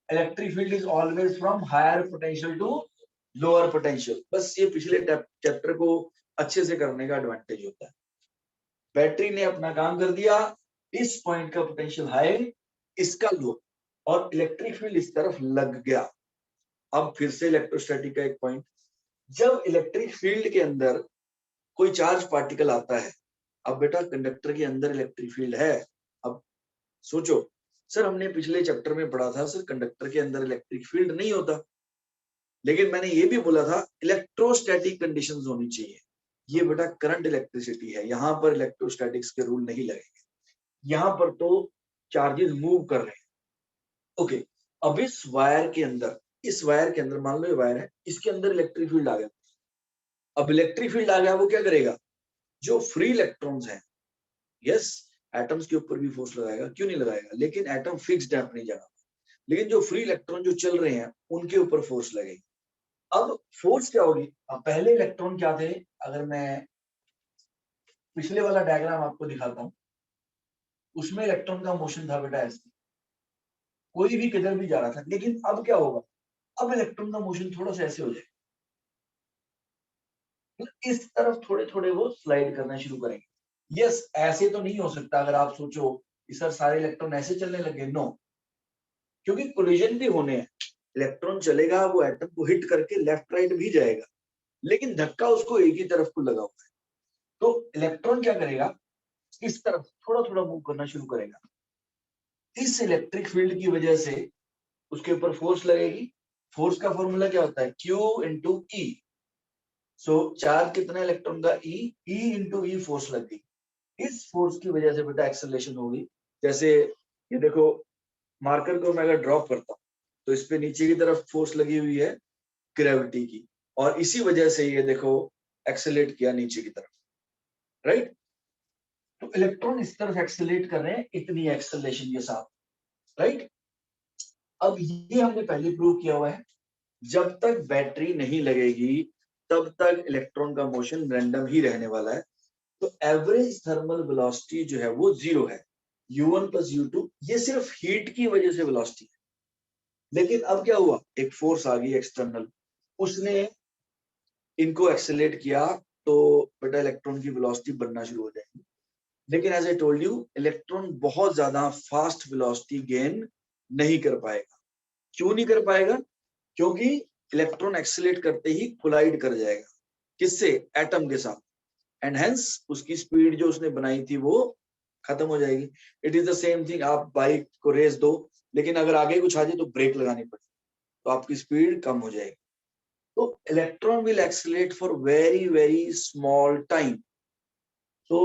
electric field is always from higher potential to lower potential. बस ये पिछले चैप्टर को अच्छे से करने का एडवांटेज होता है। बैटरी ने अपना काम कर दिया, इस पॉइंट का पोटेंशियल हाई, इसका लो, और इलेक्ट्रिक फील्ड इस तरफ लग गया। अब फिर से इलेक्ट्रोस्टैटिक का एक पॉइंट, जब इलेक्ट्रिक फील्ड के अंदर कोई चार्ज पार्टिकल आता है, अब बेटा कंडक्टर के अंदर इलेक्ट्रिक फील्ड है। अब सोचो, सर हमने पिछले चैप्टर में पढ़ा था सर कंडक्टर के अंदर इलेक्ट्रिक फील्ड नहीं होता, लेकिन मैंने ये भी बोला था इलेक्ट्रोस्टैटिक कंडीशंस होनी चाहिए। ये बेटा करंट इलेक्ट्रिसिटी है, यहाँ पर इलेक्ट्रोस्टैटिक्स के रूल नहीं लगेंगे, यहाँ पर तो चार्जेस मूव कर रहे हैं। ओके, अब इस वायर के अंदर मान लो ये वायर है, इसके अंदर इलेक्ट्रिक फील्ड आ गया। अब इलेक्ट्रिक फील्ड आ गया, वो क्या करेगा? जो फ्री इलेक्ट्रॉन्स हैं, यस, एटम्स के ऊपर भी फोर्स लगाएगा, क्यों नहीं लगाएगा, लेकिन एटम फिक्स्ड है अपनी जगह। लेकिन जो फ्री इलेक्ट्रॉन जो चल रहे हैं उनके ऊपर फोर्स लगेगी। अब फोर्स क्या होगी? अब पहले इलेक्ट्रॉन क्या थे? अगर मैं पिछले वाला डायग्राम आपको दिखाता हूं, उसमें इलेक्ट्रॉन का मोशन था बेटा ऐसे, कोई भी किधर भी जा रहा था। लेकिन अब क्या होगा? अब इलेक्ट्रॉन का मोशन थोड़ा सा ऐसे हो जाएगा, इस तरफ थोड़े थोड़े वो स्लाइड करना शुरू करेंगे। यस, ऐसे तो नहीं हो सकता। अगर आप सोचो कि सर सारे इलेक्ट्रॉन ऐसे चलने लगे, नो, क्योंकि कोलिजन भी होने हैं। इलेक्ट्रॉन चलेगा, वो एटम को हिट करके लेफ्ट राइट भी जाएगा, लेकिन धक्का उसको एक ही तरफ को लगा हुआ है। तो इलेक्ट्रॉन क्या करेगा? इस तरफ थोड़ा थोड़ा मूव करना शुरू करेगा। इस इलेक्ट्रिक फील्ड की वजह से उसके ऊपर फोर्स लगेगी। फोर्स का फॉर्मूला क्या होता है? Q into E. सो चार्ज कितना इलेक्ट्रॉन का? E, E इंटू ई फोर्स लग गई। इस फोर्स की वजह से बेटा एक्सेलरेशन होगी। जैसे ये देखो, मार्कर को मैं अगर ड्रॉप करता हूं तो इस पे नीचे की तरफ फोर्स लगी हुई है ग्रेविटी की, और इसी वजह से ये देखो एक्सेलेरेट किया नीचे की तरफ, राइट। तो इलेक्ट्रॉन इस तरफ एक्सेलेरेट कर रहे हैं इतनी एक्सेलरेशन के साथ, राइट। अब ये हमने पहले प्रूव किया हुआ है, जब तक बैटरी नहीं लगेगी तब तक इलेक्ट्रॉन का मोशन रैंडम ही रहने वाला है। तो एवरेज थर्मल वेलोसिटी जो है वो 0 है, u1 प्लस u2। ये सिर्फ हीट की वजह से वेलोसिटी है, लेकिन अब क्या हुआ, एक फोर्स आ गई एक्सटर्नल, उसने इनको एक्सेलरेट किया, तो बेटा इलेक्ट्रॉन की वेलोसिटी बढ़ना शुरू हो जाएगी। लेकिन as I told you, electron बहुत ज्यादा फास्ट वेलोसिटी गेन नहीं कर पाएगा। क्यों नहीं कर पाएगा? क्योंकि इलेक्ट्रॉन एक्सेलरेट करते ही कोलाइड कर जाएगा, किससे? एटम के साथ, एंड हेंस उसकी स्पीड जो उसने बनाई थी वो खत्म हो जाएगी। It is the same thing, आप बाइक को रेस दो, लेकिन अगर आगे कुछ आ जाए तो ब्रेक लगानी पड़ेगी, तो आपकी स्पीड कम हो जाएगी। तो electron will accelerate for very very small time. तो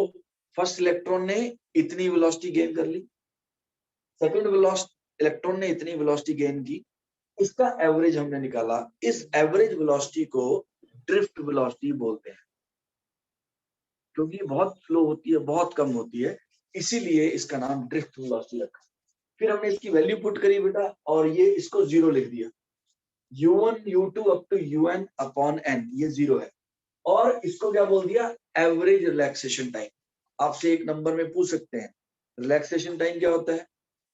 फर्स्ट इलेक्ट्रॉन ने इतनी वेलोसिटी गेन कर ली, सेकंड इलेक्ट्रॉन ने इतनी वेलोसिटी गेन की, इसका एवरेज हमने निकाला। इस एवरेज वेलोसिटी को ड्रिफ्ट वेलोसिटी बोलते हैं, क्योंकि बहुत स्लो होती है, बहुत कम होती है, इसीलिए इसका नाम ड्रिफ्ट वेलोसिटी रखा। फिर हमने इसकी वैल्यू पुट करी बेटा, और ये इसको 0 लिख दिया, u1 u2 up to un upon n, ये 0 है। और इसको क्या बोल दिया? Average relaxation time. आपसे एक नंबर में पूछ सकते हैं रिलैक्सेशन टाइम क्या होता है।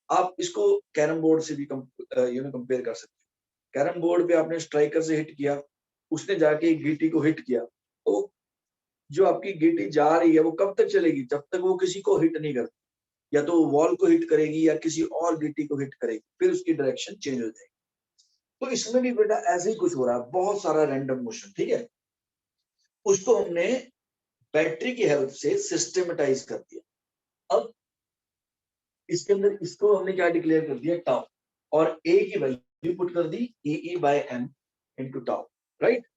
आप इसको कैरम बोर्ड से भी कंपेयर कर सकते हैं। कैरम बोर्ड पे आपने स्ट्राइकर से हिट किया, उसने जाके गीटी को हिट किया, तो जो आपकी गीटी जा रही है वो कब तक चलेगी? जब तक वो किसी को हिट नहीं करती, या तो वॉल को हिट करेगी या किसी और गीटी को हिट करेगी, फिर उसकी डायरेक्शन चेंज हो जाएगी। तो इसमें भी बेटा ऐसे ही कुछ हो रहा है, बहुत सारा रैंडम मोशन, ठीक है। उसको हमने बैटरी की हेल्प से सिस्टमेटाइज कर दिया। अब इसके अंदर इसको हमने क्या डिक्लेयर कर दिया? टाउ, और ए की वैल्यू पुट कर दी E/m इनटू टाउ, राइट।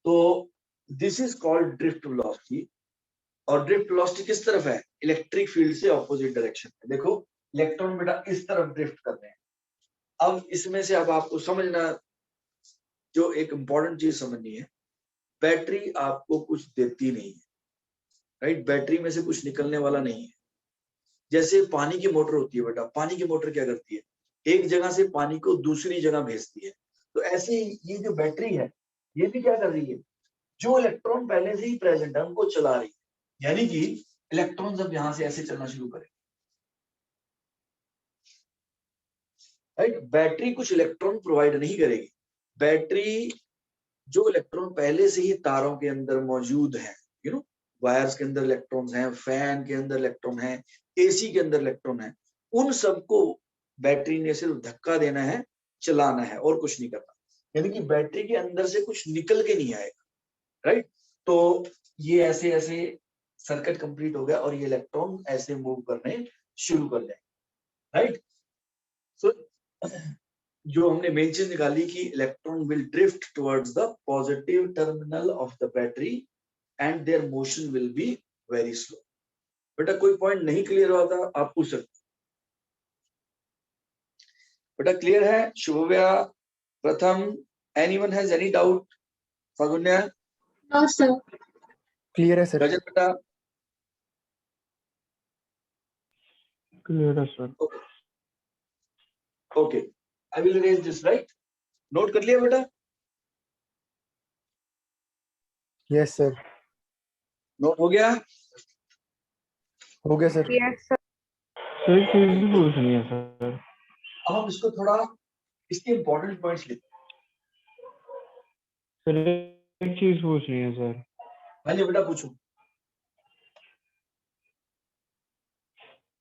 तो this is called drift velocity. और ड्रिफ्ट वेलोसिटी किस तरफ है? इलेक्ट्रिक फील्ड से ऑपोजिट डायरेक्शन में। देखो इलेक्ट्रॉन बेटा इस तरफ ड्रिफ्ट कर रहे हैं। अब इसमें से अब आपको समझना, जो एक इंपॉर्टेंट चीज समझनी है, बैटरी आपको कुछ देती नहीं है, राइट। बैटरी में से कुछ निकलने वाला नहीं है। जैसे पानी की मोटर होती है बेटा, पानी की मोटर क्या करती है? एक जगह से पानी को दूसरी जगह भेजती है। तो ऐसे ही ये जो बैटरी है, ये भी क्या कर रही है? जो इलेक्ट्रॉन पहले से ही प्रेजेंट है उनको चला रही है। यानी कि इलेक्ट्रॉन जब यहां से ऐसे चलना शुरू करें, राइट, बैटरी कुछ इलेक्ट्रॉन प्रोवाइड नहीं करेगी। बैटरी जो इलेक्ट्रॉन पहले से ही तारों के अंदर मौजूद है, वायर्स के अंदर इलेक्ट्रॉन्स हैं, फैन के अंदर इलेक्ट्रॉन है, एसी के अंदर इलेक्ट्रॉन है, उन सबको बैटरी ने सिर्फ धक्का देना है, चलाना है, और कुछ नहीं करना। यानी कि बैटरी के अंदर से कुछ निकल के नहीं आएगा, राइट। तो ये ऐसे ऐसे सर्किट कंप्लीट हो गया और ये इलेक्ट्रॉन ऐसे मूव करने शुरू कर जाए, राइट। सो जो हमने मेन चीज निकाली कि electron will drift towards the positive terminal of the battery and there motion will be very slow. बेटा कोई पॉइंट नहीं क्लियर हुआ था आप पूछ सकते। बेटा क्लियर है? Shubhavya, Pratham, anyone has any doubt? Phagunya? No sir. Clear है सर। रजत बेटा? क्लियर है sir. Okay, I will arrange this, right. Note कर लिया बेटा? Yes sir. नोट हो गया? हो गया सर। Yes, sir. सर एक चीज भी पूछनी है सर। अब हम इसको थोड़ा, इसके इंपॉर्टेंट पॉइंट्स लिखते सर एक चीज पूछनी है सर। हैं। बेटा पूछो।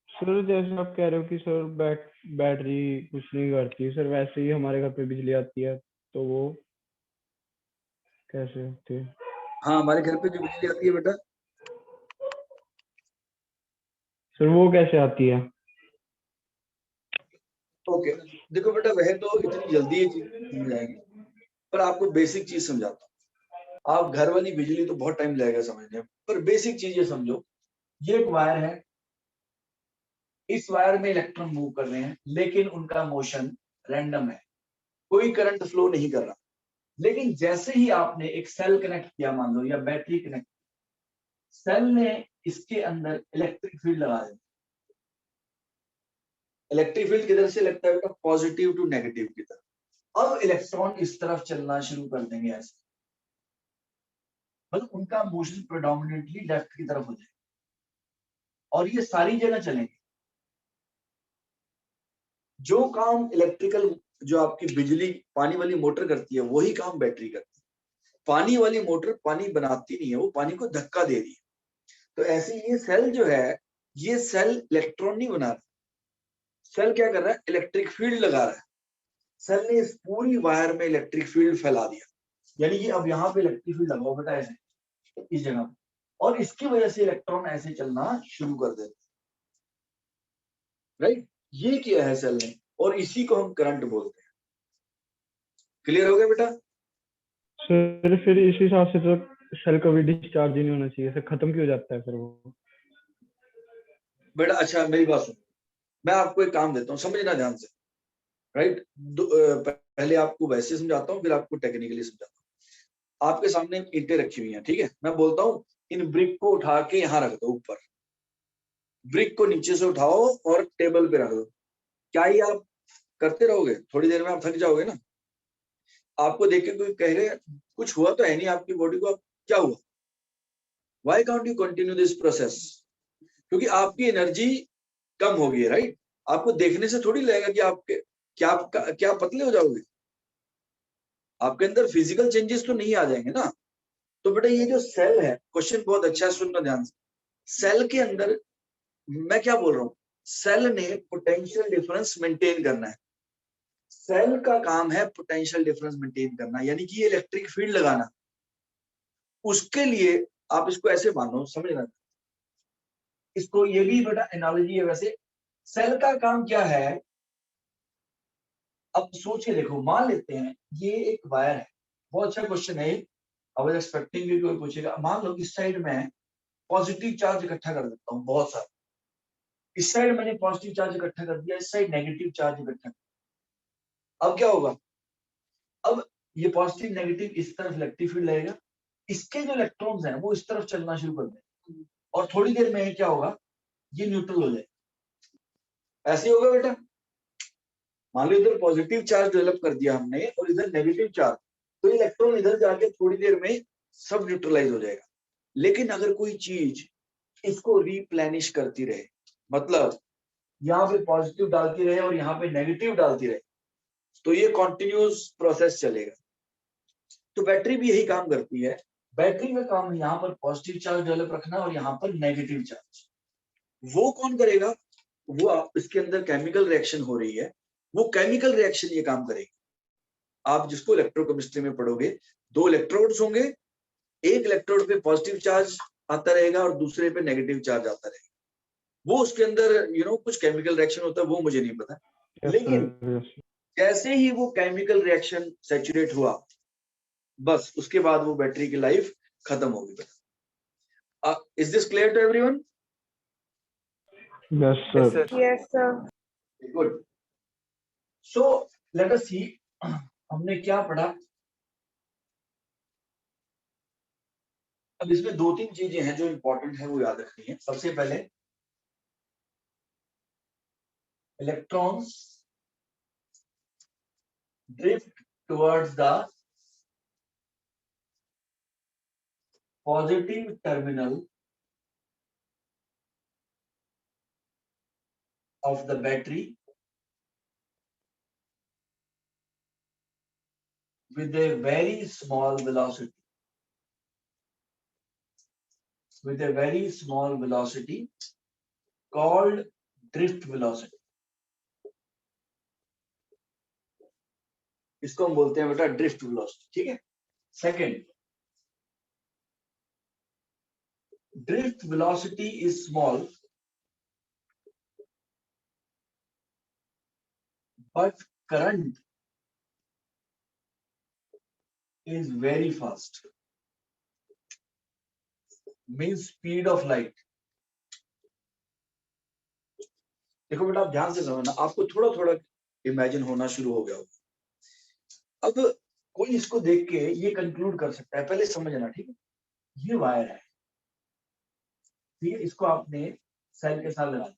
सर जैसे आप कह रहे हो कि सर बैटरी कुछ नहीं करती, सर वैसे ही हमारे घर पे बिजली आती है, तो वो कैसे होती है? हाँ, हमारे घर पे जो बिजली आती है बेटा, सर वो कैसे आती है? ओके देखो बेटा, वह तो इतनी जल्दी ये चीज समझ जाएंगे, पर आपको बेसिक चीज समझाता हूँ। आप घर वाली बिजली तो बहुत टाइम लगेगा समझने में, पर बेसिक चीज ये समझो। ये एक वायर है, इस वायर में इलेक्ट्रॉन मूव कर रहे हैं, लेकिन उनका मोशन रैंडम है, कोई करंट फ्लो नहीं कर रहा। लेकिन जैसे ही आपने एक सेल कनेक्ट किया, मान लो, या बैटरी कनेक्ट, सेल ने इसके अंदर इलेक्ट्रिक फील्ड लगा दी। इलेक्ट्रिक फील्ड किधर से लगता है बेटा? पॉजिटिव टू नेगेटिव की तरफ। अब इलेक्ट्रॉन इस तरफ चलना शुरू कर देंगे ऐसे, मतलब उनका मोशन प्रेडोमिनेटली लेफ्ट की तरफ हो जाएगा, और ये सारी जगह चलेंगे। जो काम इलेक्ट्रिकल जो आपकी बिजली पानी वाली मोटर करती है वही काम बैटरी करती है। पानी वाली मोटर पानी बनाती नहीं है, वो पानी को धक्का दे रही है। तो ऐसे ये सेल जो है, ये सेल इलेक्ट्रॉन नहीं बना रहा, सेल क्या कर रहा है, इलेक्ट्रिक फील्ड लगा रहा है। सेल ने इस पूरी वायर में इलेक्ट्रिक फील्ड फैला दिया, यानी कि अब यहाँ पे इलेक्ट्रिक फील्ड लगाओ बेटा ऐसे इस जगह पे, और इसकी वजह से इलेक्ट्रॉन ऐसे चलना शुरू कर देते, राइट। ये किया है सेल ने, और इसी को हम करंट बोलते हैं। क्लियर हो गया बेटा? सर फिर इस हिसाब से तो सेल कभी डिस्चार्ज ही नहीं होना चाहिए, सर खत्म क्यों हो जाता है फिर वो? बेटा अच्छा मेरी बात सुनो, मैं आपको एक काम देता हूँ, समझना ध्यान से, राइट। पहले आपको वैसे समझाता हूँ, फिर आपको टेक्निकली समझाता हूँ। आपके सामने ईंटें रखी हुई हैं, ठीक है। मैं बोलता हूँ इन ब्रिक को उठा के यहाँ रख दो ऊपर, ब्रिक को नीचे से उठाओ और टेबल पे रख दो। क्या ये आप करते रहोगे? थोड़ी देर में आप थक जाओगे ना। आपको देख के कोई कहेगा कुछ हुआ तो है नहीं आपकी बॉडी को, आप क्या हुआ? Why can't you continue this process? क्योंकि आपकी एनर्जी कम हो गई है, राइट। आपको देखने से थोड़ी लगेगा कि आपके क्या पतले हो जाओगे, आपके अंदर फिजिकल चेंजेस तो नहीं आ जाएंगे ना। तो बेटा ये जो सेल है, क्वेश्चन बहुत अच्छा है, सुनना ध्यान से। सेल के अंदर मैं क्या बोल रहा हूँ, सेल ने पोटेंशियल डिफरेंस मेंटेन करना है। सेल का काम है पोटेंशियल डिफरेंस मेंटेन करना, यानी कि ये इलेक्ट्रिक फील्ड लगाना। उसके लिए आप इसको ऐसे मानो, समझना इसको, ये भी बेटा एनालॉजी है वैसे। सेल का काम क्या है, अब सोच के देखो, मान लेते हैं ये एक वायर है। बहुत अच्छा क्वेश्चन है, आई वाज एक्सपेक्टिंग कि कोई पूछेगा। मान लो इस साइड में पॉजिटिव चार्ज इकट्ठा कर देता हूँ बहुत सारा, इस साइड मैंने पॉजिटिव चार्ज इकट्ठा कर दिया, इस साइड नेगेटिव चार्ज इकट्ठा। अब क्या होगा, अब ये पॉजिटिव नेगेटिव इस तरफ इलेक्ट्रिक फील्ड लगेगा, इसके जो इलेक्ट्रॉन्स हैं वो इस तरफ चलना शुरू कर देंगे, और थोड़ी देर में क्या होगा, ये न्यूट्रल हो जाएगा। ऐसे होगा बेटा। मान लो इधर पॉजिटिव चार्ज डेवलप कर दिया हमने और इधर नेगेटिव चार्ज, तो इलेक्ट्रॉन इधर जाके थोड़ी देर में सब न्यूट्रलाइज हो जाएगा। लेकिन अगर कोई चीज इसको रिप्लेनिश करती रहे, मतलब यहाँ पे पॉजिटिव डालती रहे और यहाँ पे नेगेटिव डालती रहे, तो ये कॉन्टिन्यूस प्रोसेस चलेगा। तो बैटरी भी यही काम करती है। बैटरी का काम यहाँ पर पॉजिटिव चार्ज डेवलप रखना और यहाँ पर नेगेटिव चार्ज। वो कौन करेगा, वो इसके अंदर केमिकल रिएक्शन हो रही है, वो केमिकल रिएक्शन ये काम करेगी। आप जिसको इलेक्ट्रोकेमिस्ट्री में पढ़ोगे, दो इलेक्ट्रोड्स होंगे, एक इलेक्ट्रोड पे पॉजिटिव चार्ज आता रहेगा और दूसरे पे नेगेटिव चार्ज आता रहेगा। वो उसके अंदर कुछ केमिकल रिएक्शन होता है, वो मुझे नहीं पता। लेकिन जैसे ही वो केमिकल रिएक्शन सैचुरेट हुआ, बस उसके बाद वो बैटरी की लाइफ खत्म होगी बेटा। Is this clear to everyone? Yes sir. Yes, sir. Good. So let us see, हमने क्या पढ़ा। अब इसमें दो तीन चीजें हैं जो इंपॉर्टेंट है, वो याद रखनी है। सबसे पहले electrons drift towards the positive terminal of the battery with a very small velocity, called drift velocity. इसको हम बोलते हैं बेटा ड्रिफ्ट वेलोसिटी, ठीक है। Second, drift velocity is small but current is very fast, means speed of light. देखो बेटा, आप ध्यान से समझना, आपको थोड़ा थोड़ा इमेजिन होना शुरू हो गया होगा। अब कोई इसको देख के ये कंक्लूड कर सकता है, पहले समझना, ठीक है। ये वायर है, ठीक है, इसको आपने सेल के साथ लगा दिया।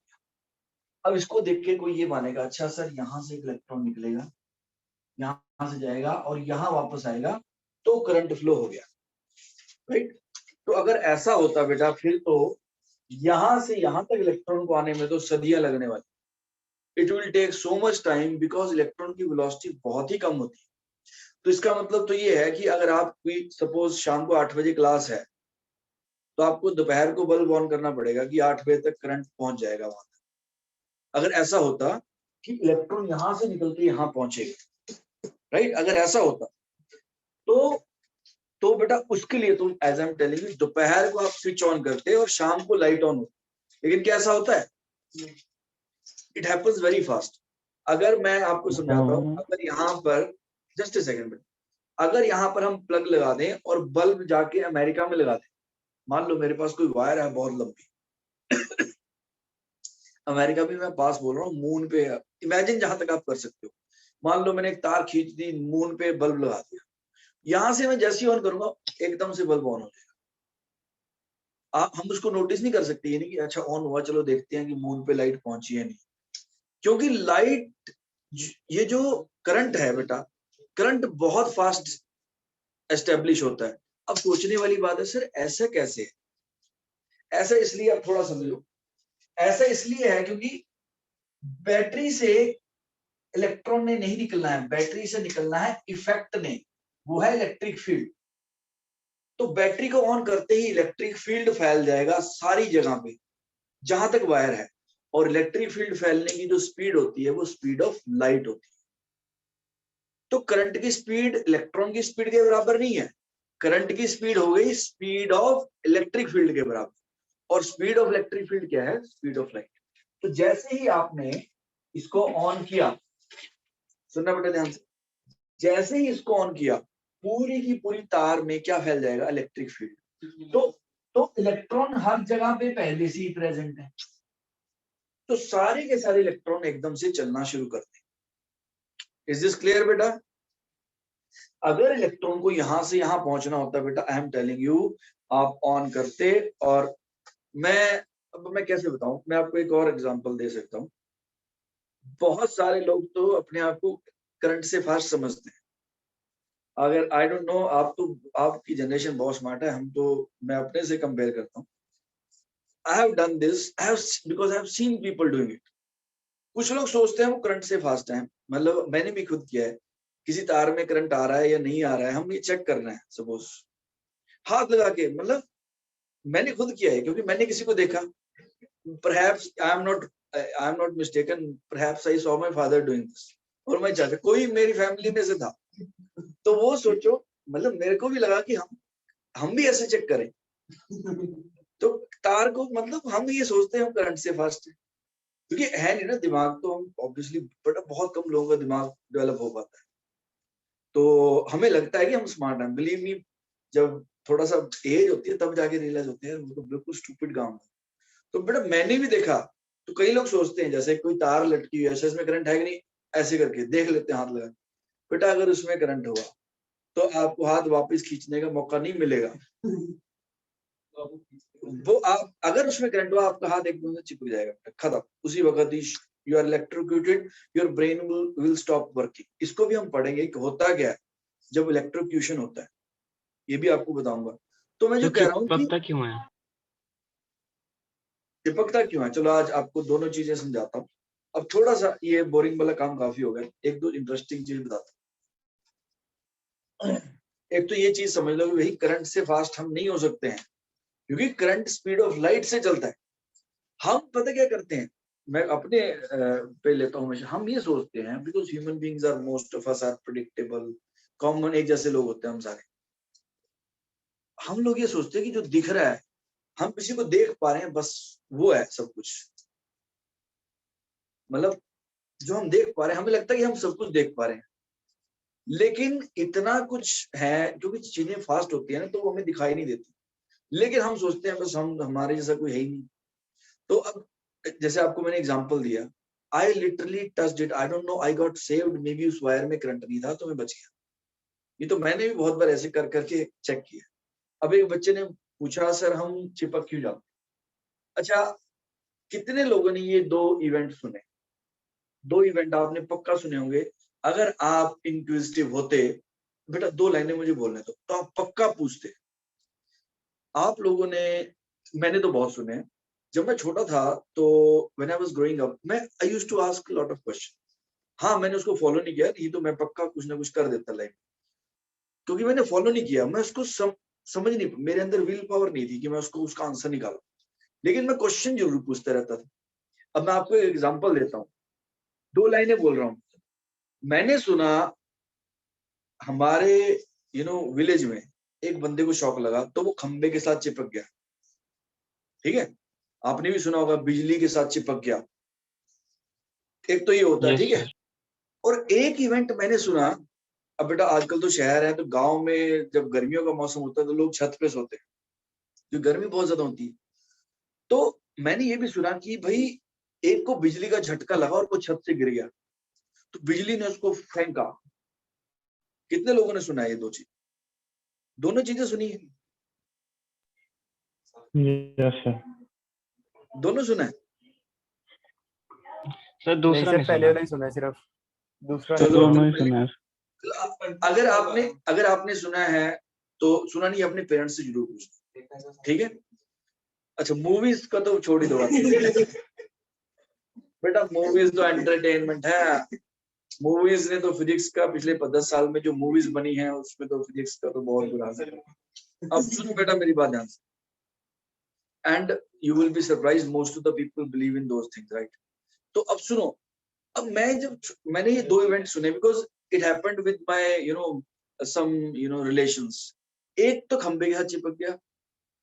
अब इसको देख के कोई ये मानेगा, अच्छा सर यहाँ से एक इलेक्ट्रॉन निकलेगा, यहाँ से जाएगा और यहाँ वापस आएगा, तो करंट फ्लो हो गया, राइट। तो अगर ऐसा होता बेटा, फिर तो यहाँ से यहाँ तक इलेक्ट्रॉन को आने में तो सदियां लगने वाली। It will take so much time because electron की वेलोसिटी बहुत ही कम होती है। तो इसका मतलब तो ये है कि अगर आप कोई सपोज शाम को 8 बजे क्लास है तो आपको दोपहर को बल्ब ऑन करना पड़ेगा कि 8 बजे तक करंट पहुंच जाएगा वहां तक। अगर ऐसा होता कि इलेक्ट्रॉन यहां से निकल के यहां पहुंचेगा, राइट, अगर ऐसा होता तो बेटा उसके लिए तुम as I am telling you दोपहर को आप स्विच ऑन करते और शाम को लाइट ऑन होती। लेकिन क्या ऐसा होता है? It happens very fast. अगर मैं आपको समझाता हूँ, अगर यहाँ पर जस्ट ए सेकंड बेटा, अगर यहाँ पर हम प्लग लगा दें और बल्ब जाके अमेरिका में लगा दें, मान लो मेरे पास कोई वायर है बहुत लंबी अमेरिका भी मैं पास बोल रहा हूँ, मून पे, इमेजिन जहां तक आप कर सकते हो। मान लो मैंने एक तार खींच दी, मून पे बल्ब लगा दिया, यहां से मैं जैसे ही ऑन करूंगा एकदम से बल्ब ऑन हो जाएगा। हम उसको नोटिस नहीं कर सकते, ये नहीं कि अच्छा ऑन हुआ चलो देखते हैं कि मून पे लाइट पहुंची है नहीं, क्योंकि लाइट, ये जो करंट है बेटा, करंट बहुत फास्ट एस्टेब्लिश होता है। अब सोचने वाली बात है सर ऐसा कैसे है? ऐसा इसलिए, आप थोड़ा समझो, ऐसा इसलिए है क्योंकि बैटरी से इलेक्ट्रॉन ने नहीं निकलना है, बैटरी से निकलना है इफेक्ट ने, वो है इलेक्ट्रिक फील्ड। तो बैटरी को ऑन करते ही इलेक्ट्रिक फील्ड फैल जाएगा सारी जगह पे जहां तक वायर है, और इलेक्ट्रिक फील्ड फैलने की जो स्पीड होती है वो स्पीड ऑफ लाइट होती है। तो करंट की स्पीड इलेक्ट्रॉन की स्पीड के बराबर नहीं है, करंट की स्पीड हो गई स्पीड ऑफ इलेक्ट्रिक फील्ड के बराबर, और स्पीड ऑफ इलेक्ट्रिक फील्ड क्या है? Speed of light. तो जैसे ही आपने इसको ऑन किया, सुनना बेटा ध्यान से, जैसे ही इसको ऑन किया पूरी की पूरी तार में क्या फैल जाएगा? Electric field. तो इलेक्ट्रॉन हर जगह पे पहले से ही प्रेजेंट है, तो सारे के सारे इलेक्ट्रॉन एकदम से चलना शुरू करते हैं। इज दिस क्लियर बेटा? अगर इलेक्ट्रॉन को यहां से यहां पहुंचना होता है बेटा, आई एम टेलिंग यू, आप ऑन करते, और मैं कैसे बताऊं, मैं आपको एक और एग्जांपल दे सकता हूं। बहुत सारे लोग तो अपने आप को करंट से फास्ट समझते हैं। अगर आई डोंट नो, आप तो, आपकी जनरेशन बहुत स्मार्ट है, हम तो, मैं अपने से कंपेयर करता हूँ। I have done this, because I have seen people doing it. कुछ लोग सोचते हैं वो करंट से फास्ट हैं, मतलब मैंने भी खुद किया है, किसी तार में करंट आ रहा है या नहीं आ रहा है, हम ये चेक करना है, सपोज हाथ लगा के, मतलब मैंने खुद किया है क्योंकि मैंने किसी को देखा, perhaps I am not mistaken, perhaps I saw my father doing this, और मैं चाहता, कोई मेरी फैमिली में से था, तो वो सोचो, मतलब मेरे को भी लगा कि हम भी ऐसे चेक करें। तो तार को, मतलब हम ये सोचते हैं हम करंट से फास्ट है, क्योंकि है नहीं ना दिमाग, तो हम ऑब्वियसली, बट बहुत कम लोगों का दिमाग डेवलप हो पाता है, तो हमें लगता है कि हम स्मार्ट हैं। बिलीव मी, जब थोड़ा सा एज होती है तब जाके रियलाइज होते हैं वो तो बिल्कुल स्टूपिड काम है। तो बेटा मैंने भी देखा, तो कई लोग सोचते हैं जैसे कोई तार लटकी हुई है, इसमें करंट है कि नहीं, ऐसे करके देख लेते हैं हाथ लगा, बेटा अगर उसमें करंट हुआ तो आपको हाथ वापस खींचने का मौका नहीं मिलेगा। वो आप, अगर उसमें करंट हुआ आपका हाथ एकदम से चिपक जाएगा, खत्म, उसी वक्त ही you are electrocuted, your brain will stop working. इसको भी हम पढ़ेंगे कि होता क्या है जब इलेक्ट्रोक्यूशन होता है, ये भी आपको बताऊंगा। तो मैं जो कह रहा हूँ कि क्यों है, चिपकता क्यों है, चलो आज आपको दोनों चीजें समझाता हूँ। अब थोड़ा सा ये बोरिंग वाला काम काफी हो गया, एक दो इंटरेस्टिंग चीज बताता हूँ। एक तो ये चीज समझ लो कि भाई करंट से फास्ट हम नहीं हो सकते हैं, क्योंकि करंट स्पीड ऑफ लाइट से चलता है। हम पता क्या करते हैं, मैं अपने पे लेता हूँ हमेशा, हम ये सोचते हैं because human beings are, most of us are predictable, common एक जैसे लोग होते हैं हम सारे। हम लोग ये सोचते हैं कि जो दिख रहा है, हम किसी को देख पा रहे हैं, बस वो है सब कुछ, मतलब जो हम देख पा रहे हैं, हमें लगता है कि हम सब कुछ देख पा रहे हैं, लेकिन इतना कुछ है, क्योंकि चीजें फास्ट होती है ना तो वो हमें दिखाई नहीं देती, लेकिन हम सोचते हैं बस हम, हमारे जैसा कोई है ही नहीं। तो अब जैसे आपको मैंने एग्जांपल दिया, I literally touched it, I don't know, I got saved, may be उस वायर में करंट नहीं था तो मैं बच गया। ये तो मैंने भी बहुत बार ऐसे कर करके चेक किया। अब एक बच्चे ने पूछा सर हम चिपक क्यों जाते? अच्छा, कितने लोगों ने ये दो इवेंट सुने? दो इवेंट आपने पक्का सुने होंगे। अगर आप इंक्विजिटिव होते, बेटा 2 लाइनें मुझे बोलने दो, तो आप पक्का पूछते। आप लोगों ने, मैंने तो बहुत सुने, जब मैं छोटा था तो when I was growing up मैं I used to ask lot of question. हाँ, मैंने उसको फॉलो नहीं किया, नहीं तो मैं पक्का कुछ ना कुछ कर देता लाइफ, क्योंकि मैंने फॉलो नहीं किया। मैं उसको समझ नहीं, मेरे अंदर विल पावर नहीं थी कि मैं उसको उसका आंसर निकालूं, लेकिन मैं क्वेश्चन जरूर पूछता रहता था। अब मैं आपको एक एग्जांपल देता हूँ, 2 लाइनें बोल रहा हूँ। मैंने सुना हमारे विलेज में एक बंदे को शॉक लगा तो वो खंबे के साथ चिपक गया। ठीक है, आपने भी सुना होगा बिजली के साथ चिपक गया, एक तो ये होता है। Yes, ठीक है, sir. और एक इवेंट मैंने सुना, अब बेटा आजकल तो शहर है, तो गांव में जब गर्मियों का मौसम होता है तो लोग छत पे सोते हैं, क्योंकि गर्मी बहुत ज्यादा होती है। तो मैंने ये भी सुना कि भाई एक को बिजली का झटका लगा और वो छत से गिर गया, तो बिजली ने उसको फेंका। कितने लोगों ने सुना है ये दोनों चीजें सुनी है? Yes, sir. दोनों सुना है? सर नहीं दूसरा सर, नहीं पहले सुना। वाला ही सुना है सिर्फ, दूसरा चलो, नहीं सुना। दोनों ही सुना है। अगर आपने सुना है तो सुना नहीं, अपने पेरेंट्स से जरूर पूछना। ठीक है, अच्छा मूवीज का तो छोड़ ही दो बेटा, मूवीज तो एंटरटेनमेंट है। मूवीज ने तो फिजिक्स का पिछले 10 साल में जो मूवीज बनी है उसमें तो फिजिक्स का तो बहुत बुरा हाल है। अब सुनो बेटा मेरी बात ध्यान से, and you will be surprised, most of the people believe in those things, right? तो अब सुनो, अब मैंने ये 2 इवेंट सुने, because it happened with my some relations. एक तो खंबे के साथ चिपक गया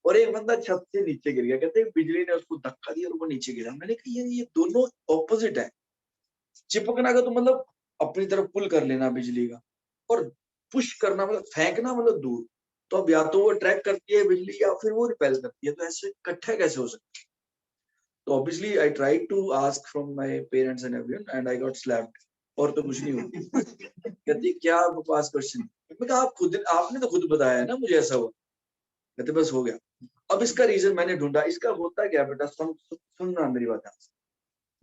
और एक बंदा छत से नीचे गिर गया। कहते हैं बिजली ने उसको धक्का दिया और वो नीचे गिरा। मैंने कहा ये दोनों ऑपोजिट है। चिपकना का तो मतलब अपनी तरफ पुल कर लेना बिजली का, और पुश करना मतलब फेंकना मतलब दूर। तो अब या तो वो ट्रैक करती है बिजली या फिर वो रिपेल करती है, तो ऐसे इकट्ठा कैसे हो सकता है? तो obviously I tried to ask from my parents and everyone and I got slapped, और तो कुछ नहीं हुआ। कहती क्या बकवास क्वेश्चन। मैं कहा आपने तो खुद बताया है ना मुझे ऐसा हुआ। कहते बस हो गया। अब इसका रीजन मैंने ढूंढा। इसका होता क्या बेटा, सुनना मेरी बात।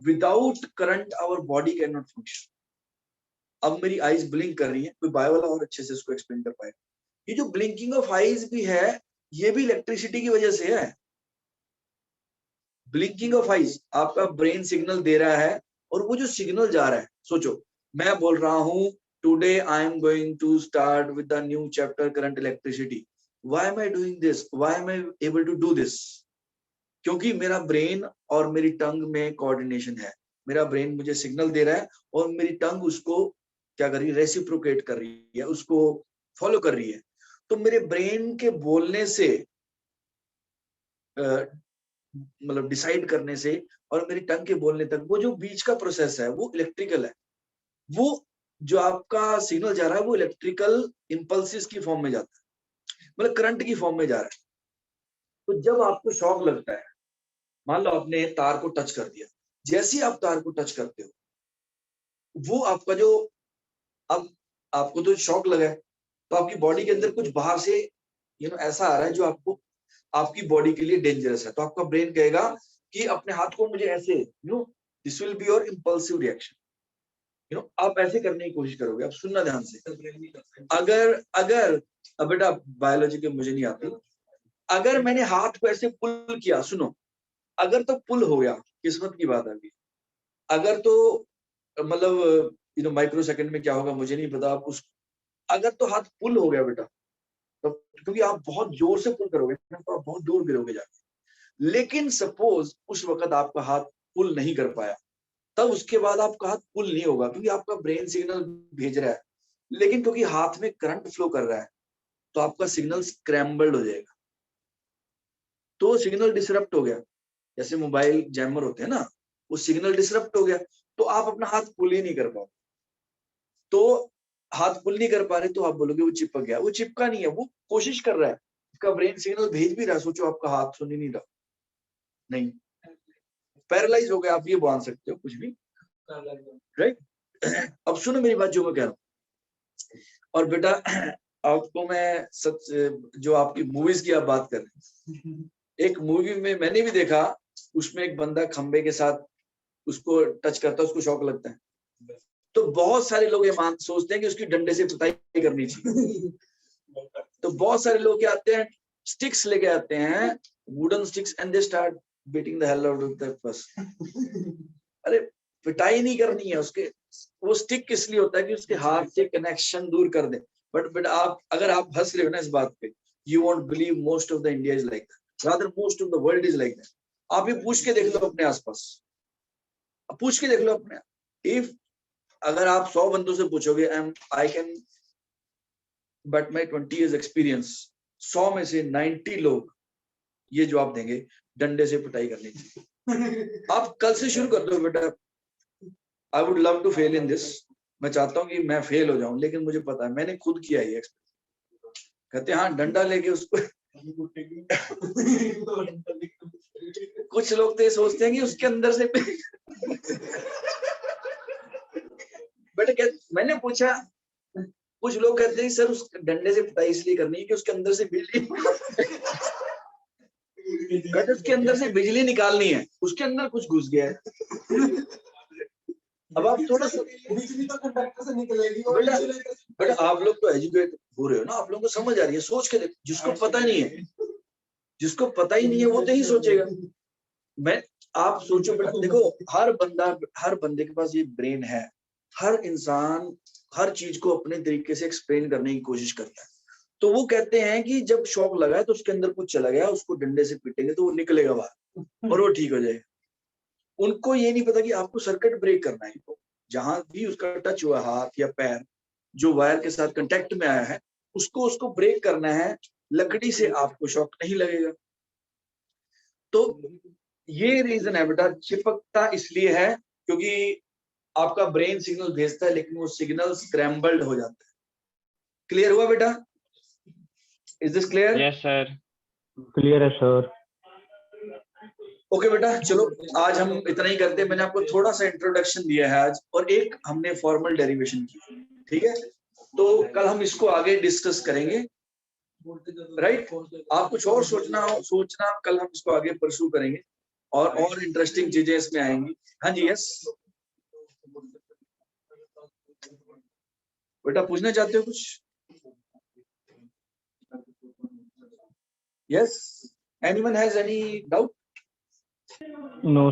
Without current our body can not function. अब मेरी आईज ब्लिंक कर रही है, कोई बायो वाला और अच्छे से इसको एक्सप्लेन कर पाएगा। ये जो ब्लिंकिंग ऑफ आईज भी है, ये भी इलेक्ट्रिसिटी की वजह से है। ब्लिंकिंग ऑफ आईज, आपका ब्रेन सिग्नल दे रहा है और वो जो सिग्नल जा रहा है, सोचो मैं बोल रहा हूं today I am going to start with the new chapter current electricity. Why am I doing this, why am I able to do this? क्योंकि मेरा ब्रेन और मेरी टंग में कोऑर्डिनेशन है। मेरा ब्रेन मुझे सिग्नल दे रहा है और मेरी टंग उसको क्या कर रही है, रेसिप्रोकेट कर रही है, उसको फॉलो कर रही है। तो मेरे ब्रेन के बोलने से मतलब डिसाइड करने से और मेरी टंग के बोलने तक वो जो बीच का प्रोसेस है वो इलेक्ट्रिकल है। वो जो आपका सिग्नल जा रहा है वो इलेक्ट्रिकल इंपल्सिस की फॉर्म में जाता है, मतलब करंट की फॉर्म में जा रहा है। तो जब आपको शॉक लगता है, मान लो आपने तार को टच कर दिया, जैसे ही आप तार को टच करते हो, वो आपका जो, अब आपको तो शॉक लगा है, तो आपकी बॉडी के अंदर कुछ बाहर से ऐसा आ रहा है जो आपको आपकी बॉडी के लिए डेंजरस है। तो आपका ब्रेन कहेगा कि अपने हाथ को मुझे ऐसे, this will be your impulsive reaction. आप ऐसे करने की कोशिश करोगे। अब सुनना ध्यान से, अगर अब बेटा बायोलॉजी के मुझे नहीं आती, अगर मैंने हाथ को ऐसे पुल किया, सुनो, अगर तो पुल हो गया, किस्मत की बात आ गई। अगर तो मतलब माइक्रो सेकंड में क्या होगा मुझे नहीं पता। आप अगर तो हाथ पुल हो गया बेटा, तो क्योंकि आप बहुत जोर से पुल करोगे ना, तो आप बहुत दूर गिरोगे जाके। लेकिन सपोज उस वक्त आपका हाथ पुल नहीं कर पाया, तब उसके बाद आपका हाथ पुल नहीं होगा, क्योंकि आपका ब्रेन सिग्नल भेज रहा है, लेकिन क्योंकि हाथ में करंट फ्लो कर रहा है तो आपका सिग्नल स्क्रैम्बल्ड हो जाएगा। तो सिग्नल डिसरप्ट हो गया, जैसे मोबाइल जैमर होते हैं ना, वो सिग्नल डिसरप्ट हो गया, तो आप अपना हाथ पुल ही नहीं कर पाओ। तो हाथ पुल नहीं कर पा रहे तो आप बोलोगे वो चिपक गया। वो चिपका नहीं है, वो कोशिश कर रहा है, उसका ब्रेन सिग्नल भेज भी रहा है। सोचो आपका हाथ सुन ही नहीं रहा, नहीं, पैरालाइज हो गया, आप ये मान सकते हो कुछ भी, राइट? अब सुनो मेरी बात जो मैं कह रहा हूँ। और बेटा आपको मैं सच, जो आपकी मूवीज की आप बात कर रहे हैं, एक मूवी में मैंने भी देखा, उसमें एक बंदा खंबे के साथ उसको टच करता है, उसको शॉक लगता है। तो बहुत सारे लोग ये सोचते हैं कि उसकी डंडे से पिटाई करनी चाहिए। तो बहुत सारे लोग क्या आते हैं, स्टिक्स लेके आते हैं, wooden sticks, and they start beating the hell out of that person. अरे पिटाई नहीं करनी है उसके, वो स्टिक इसलिए होता है कि उसके हाथ से कनेक्शन दूर कर दे। बट आप अगर आप हंस रहे हो ना इस बात पे, you won't believe most of the India is like that, rather most of the world is like that. आप ये पूछ के देख लो अपने आसपास, पूछ के देख लो अपने, इफ अगर आप 100 बंदों से पूछोगे I can but my 20 years experience, 100 में से 90 लोग ये जवाब देंगे डंडे से पिटाई करनी चाहिए। आप कल से शुरू कर दो बेटा। I would love to fail in this, मैं चाहता हूँ कि मैं फेल हो जाऊं, लेकिन मुझे पता है मैंने खुद किया ये एक्सपीरियंस। कहते हैं हाँ डंडा लेके उसको कुछ लोग तो ये सोचते हैं कि उसके अंदर से बट मैंने पूछा, कुछ लोग कहते हैं सर उस डंडे से पिटाई इसलिए करनी है कि उसके अंदर से बिजली कहते उसके अंदर से बिजली निकालनी है, उसके अंदर कुछ घुस गया है। अब आप थोड़ा सा बिजली तो कंडक्टर से निकलेगी, बट आप लोग तो एजुकेट हो रहे हो ना, आप लोगों को समझ आ रही है, सोच के देखो। जिसको पता नहीं है, जिसको पता ही नहीं है वो तो ही सोचेगा। मैं आप सोचो बेटा, देखो हर बंदे के पास ये ब्रेन है, हर इंसान हर चीज को अपने तरीके से एक्सप्लेन करने की कोशिश करता है। तो वो कहते हैं कि जब शॉक लगा है तो उसके अंदर कुछ चला गया, उसको डंडे से पीटेंगे तो वो निकलेगा बाहर और वो ठीक हो जाएगा। उनको ये नहीं पता कि आपको सर्किट ब्रेक करना है, तो जहां भी उसका टच हुआ हाथ या पैर जो वायर के साथ कांटेक्ट में आया है उसको ब्रेक करना है। लकड़ी से आपको शॉक नहीं लगेगा। तो ये रीजन है बेटा, चिपकता इसलिए है क्योंकि आपका ब्रेन सिग्नल भेजता है लेकिन वो सिग्नल स्क्रैम्बल्ड हो जाता है। क्लियर हुआ बेटा? Is this clear? Yes sir. Clear है सर। ओके बेटा, चलो आज हम इतना ही करते हैं। मैंने आपको थोड़ा सा इंट्रोडक्शन दिया है आज, और एक हमने फॉर्मल डेरिवेशन की, ठीक है? तो कल हम इसको आगे डिस्कस करेंगे, राइट? आप कुछ और सोचना कल हम इसको आगे परस्यू करेंगे और इंटरेस्टिंग चीजें इसमें आएंगी। हाँ जी, यस बेटा, पूछना चाहते हो कुछ? Yes, anyone has any doubt? No.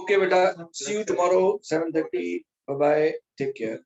Okay, beta. See you tomorrow, 7:30. Bye bye. Take care.